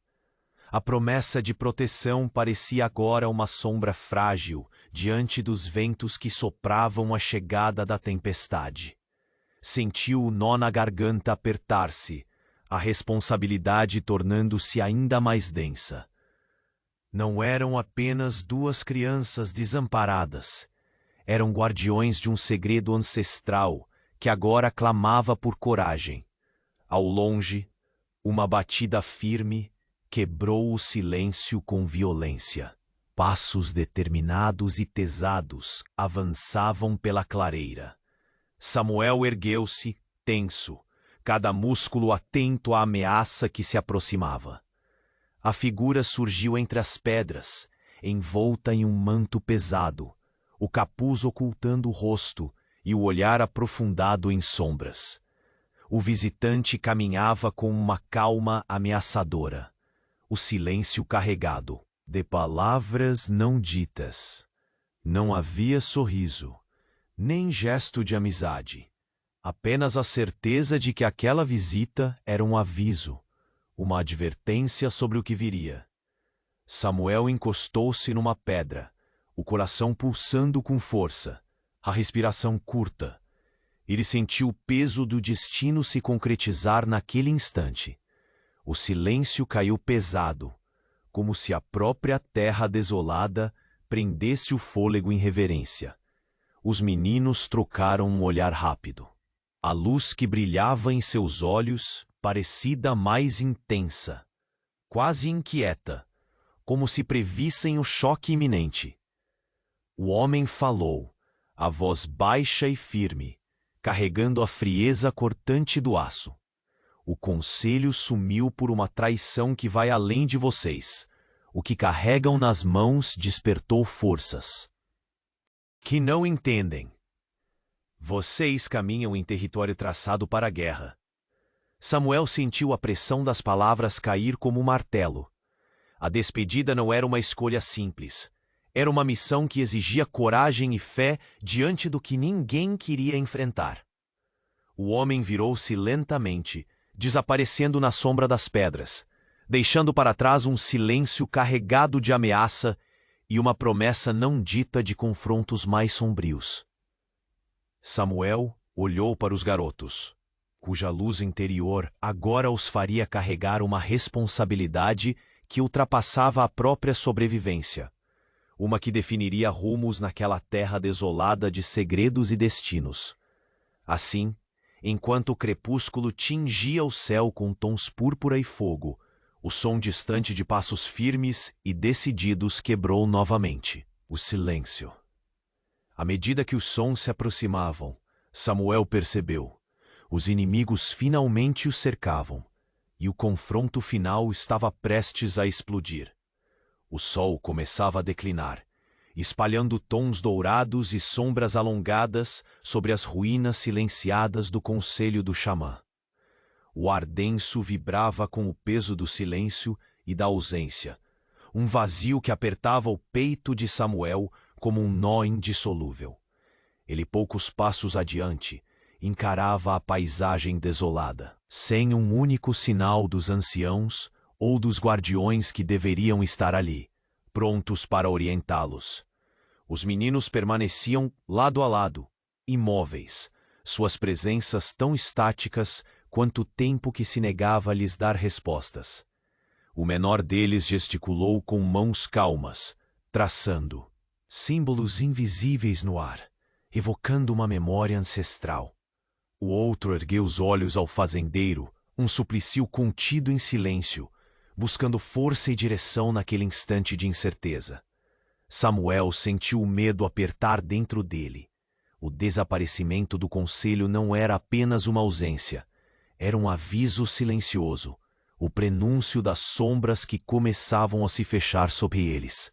A promessa de proteção parecia agora uma sombra frágil diante dos ventos que sopravam a chegada da tempestade. Sentiu o nó na garganta apertar-se, a responsabilidade tornando-se ainda mais densa. Não eram apenas duas crianças desamparadas. Eram guardiões de um segredo ancestral que agora clamava por coragem. Ao longe, uma batida firme quebrou o silêncio com violência. Passos determinados e pesados avançavam pela clareira. Samuel ergueu-se, tenso, cada músculo atento à ameaça que se aproximava. A figura surgiu entre as pedras, envolta em um manto pesado, o capuz ocultando o rosto e o olhar aprofundado em sombras. O visitante caminhava com uma calma ameaçadora, o silêncio carregado de palavras não ditas. Não havia sorriso, nem gesto de amizade, apenas a certeza de que aquela visita era um aviso, uma advertência sobre o que viria. Samuel encostou-se numa pedra, o coração pulsando com força, a respiração curta. Ele sentiu o peso do destino se concretizar naquele instante. O silêncio caiu pesado, como se a própria terra desolada prendesse o fôlego em reverência. Os meninos trocaram um olhar rápido. A luz que brilhava em seus olhos parecida mais intensa, quase inquieta, como se previssem o choque iminente. O homem falou, a voz baixa e firme, carregando a frieza cortante do aço. O conselho sumiu por uma traição que vai além de vocês. O que carregam nas mãos despertou forças que não entendem. Vocês caminham em território traçado para a guerra. Samuel sentiu a pressão das palavras cair como um martelo. A despedida não era uma escolha simples. Era uma missão que exigia coragem e fé diante do que ninguém queria enfrentar. O homem virou-se lentamente, desaparecendo na sombra das pedras, deixando para trás um silêncio carregado de ameaça e uma promessa não dita de confrontos mais sombrios. Samuel olhou para os garotos, cuja luz interior agora os faria carregar uma responsabilidade que ultrapassava a própria sobrevivência, uma que definiria rumos naquela terra desolada de segredos e destinos. Assim, enquanto o crepúsculo tingia o céu com tons púrpura e fogo, o som distante de passos firmes e decididos quebrou novamente o silêncio. À medida que os sons se aproximavam, Samuel percebeu. Os inimigos finalmente o cercavam, e o confronto final estava prestes a explodir. O sol começava a declinar, espalhando tons dourados e sombras alongadas sobre as ruínas silenciadas do conselho do xamã. O ar denso vibrava com o peso do silêncio e da ausência, um vazio que apertava o peito de Samuel como um nó indissolúvel. Ele, poucos passos adiante, encarava a paisagem desolada, sem um único sinal dos anciãos ou dos guardiões que deveriam estar ali, prontos para orientá-los. Os meninos permaneciam lado a lado, imóveis, suas presenças tão estáticas quanto o tempo que se negava a lhes dar respostas. O menor deles gesticulou com mãos calmas, traçando símbolos invisíveis no ar, evocando uma memória ancestral. O outro ergueu os olhos ao fazendeiro, um suplício contido em silêncio, buscando força e direção naquele instante de incerteza. Samuel sentiu o medo apertar dentro dele. O desaparecimento do conselho não era apenas uma ausência, era um aviso silencioso, o prenúncio das sombras que começavam a se fechar sobre eles.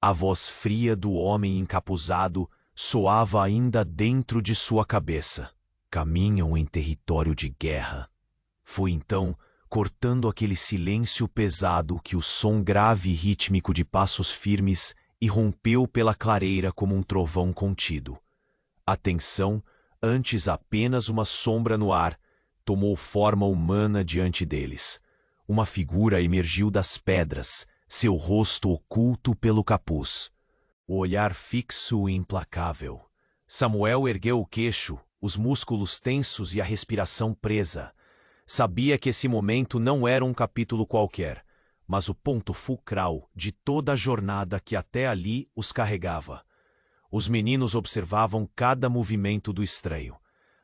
A voz fria do homem encapuzado soava ainda dentro de sua cabeça. Caminham em território de guerra. Foi então, cortando aquele silêncio pesado, que o som grave e rítmico de passos firmes irrompeu pela clareira como um trovão contido. A tensão, antes apenas uma sombra no ar, tomou forma humana diante deles. Uma figura emergiu das pedras, seu rosto oculto pelo capuz. O olhar fixo e implacável. Samuel ergueu o queixo, os músculos tensos e a respiração presa. Sabia que esse momento não era um capítulo qualquer, mas o ponto fulcral de toda a jornada que até ali os carregava. Os meninos observavam cada movimento do estranho.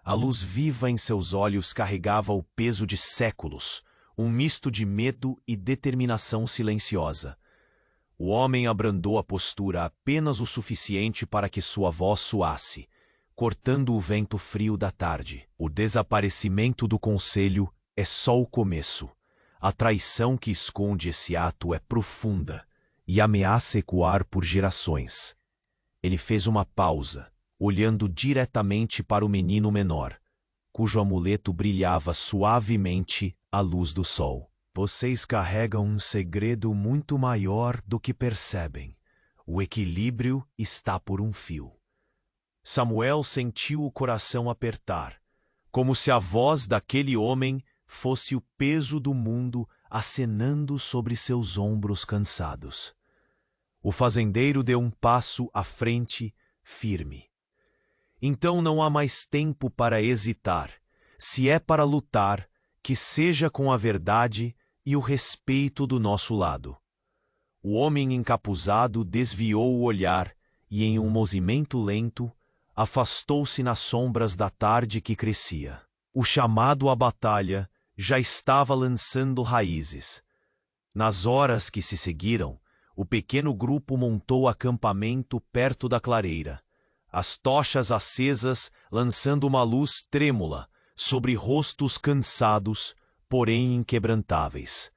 A luz viva em seus olhos carregava o peso de séculos, um misto de medo e determinação silenciosa. O homem abrandou a postura apenas o suficiente para que sua voz soasse, cortando o vento frio da tarde. O desaparecimento do conselho é só o começo. A traição que esconde esse ato é profunda e ameaça ecoar por gerações. Ele fez uma pausa, olhando diretamente para o menino menor, cujo amuleto brilhava suavemente à luz do sol. Vocês carregam um segredo muito maior do que percebem. O equilíbrio está por um fio. Samuel sentiu o coração apertar, como se a voz daquele homem fosse o peso do mundo acenando sobre seus ombros cansados. O fazendeiro deu um passo à frente, firme. Então não há mais tempo para hesitar. Se é para lutar, que seja com a verdade e o respeito do nosso lado. O homem encapuzado desviou o olhar e, em um movimento lento, afastou-se nas sombras da tarde que crescia. O chamado à batalha já estava lançando raízes. Nas horas que se seguiram, o pequeno grupo montou acampamento perto da clareira, as tochas acesas lançando uma luz trêmula sobre rostos cansados, porém inquebrantáveis.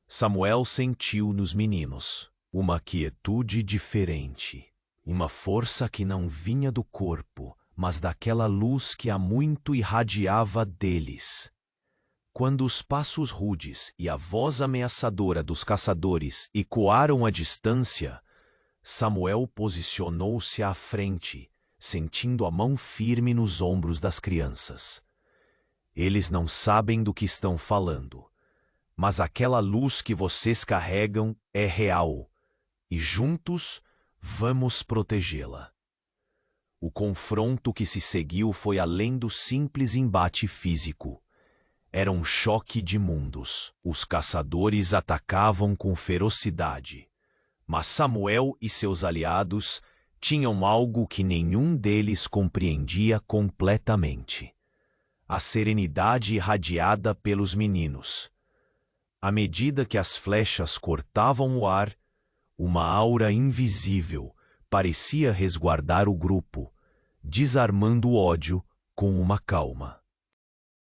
Samuel sentiu nos meninos uma quietude diferente, uma força que não vinha do corpo, mas daquela luz que há muito irradiava deles. Quando os passos rudes e a voz ameaçadora dos caçadores ecoaram à distância, Samuel posicionou-se à frente, sentindo a mão firme nos ombros das crianças. Eles não sabem do que estão falando, mas aquela luz que vocês carregam é real, e juntos vamos protegê-la. O confronto que se seguiu foi além do simples embate físico. Era um choque de mundos. Os caçadores atacavam com ferocidade, mas Samuel e seus aliados tinham algo que nenhum deles compreendia completamente: a serenidade irradiada pelos meninos. À medida que as flechas cortavam o ar, uma aura invisível, parecia resguardar o grupo, desarmando o ódio com uma calma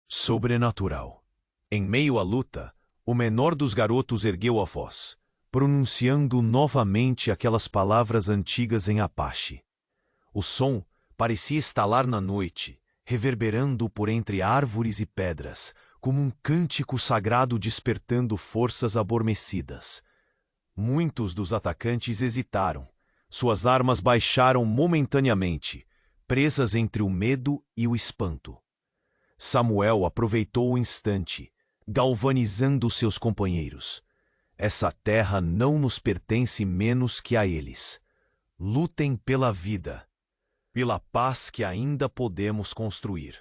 sobrenatural. Em meio à luta, o menor dos garotos ergueu a voz, pronunciando novamente aquelas palavras antigas em Apache. O som parecia estalar na noite, reverberando por entre árvores e pedras, como um cântico sagrado despertando forças adormecidas. Muitos dos atacantes hesitaram. Suas armas baixaram momentaneamente, presas entre o medo e o espanto. Samuel aproveitou o instante, galvanizando seus companheiros. Essa terra não nos pertence menos que a eles. Lutem pela vida, pela paz que ainda podemos construir.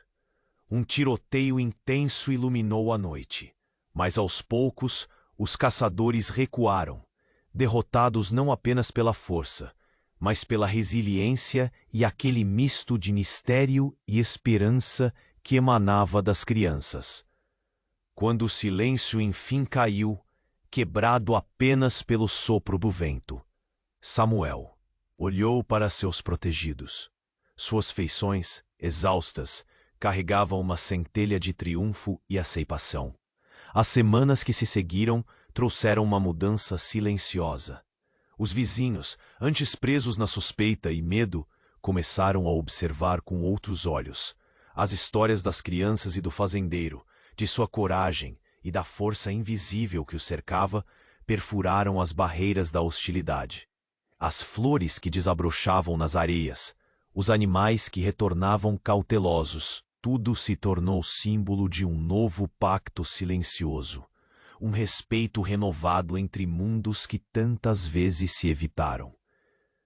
Um tiroteio intenso iluminou a noite, mas aos poucos os caçadores recuaram, derrotados não apenas pela força, mas pela resiliência e aquele misto de mistério e esperança que emanava das crianças. Quando o silêncio enfim caiu, quebrado apenas pelo sopro do vento, Samuel olhou para seus protegidos. Suas feições, exaustas, carregavam uma centelha de triunfo e aceifação. As semanas que se seguiram trouxeram uma mudança silenciosa. Os vizinhos, antes presos na suspeita e medo, começaram a observar com outros olhos. As histórias das crianças e do fazendeiro, de sua coragem e da força invisível que o cercava, perfuraram as barreiras da hostilidade. As flores que desabrochavam nas areias, os animais que retornavam cautelosos, tudo se tornou símbolo de um novo pacto silencioso, um respeito renovado entre mundos que tantas vezes se evitaram.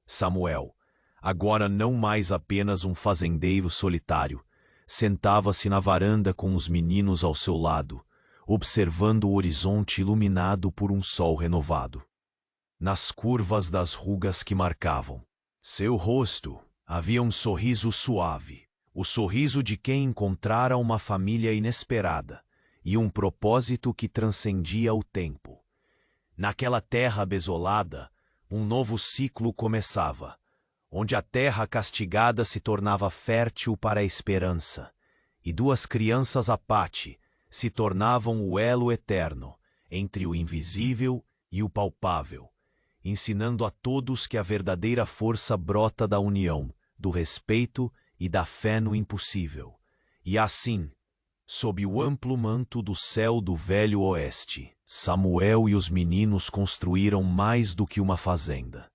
Samuel, agora não mais apenas um fazendeiro solitário, sentava-se na varanda com os meninos ao seu lado, observando o horizonte iluminado por um sol renovado. Nas curvas das rugas que marcavam seu rosto, havia um sorriso suave, o sorriso de quem encontrara uma família inesperada e um propósito que transcendia o tempo. Naquela terra desolada, um novo ciclo começava, onde a terra castigada se tornava fértil para a esperança, e duas crianças Apache se tornavam o elo eterno entre o invisível e o palpável, ensinando a todos que a verdadeira força brota da união, do respeito e da fé no impossível. E assim, sob o amplo manto do céu do Velho Oeste, Samuel e os meninos construíram mais do que uma fazenda.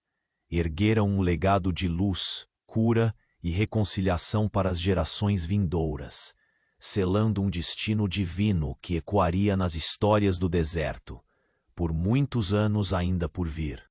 Ergueram um legado de luz, cura e reconciliação para as gerações vindouras, selando um destino divino que ecoaria nas histórias do deserto, por muitos anos ainda por vir.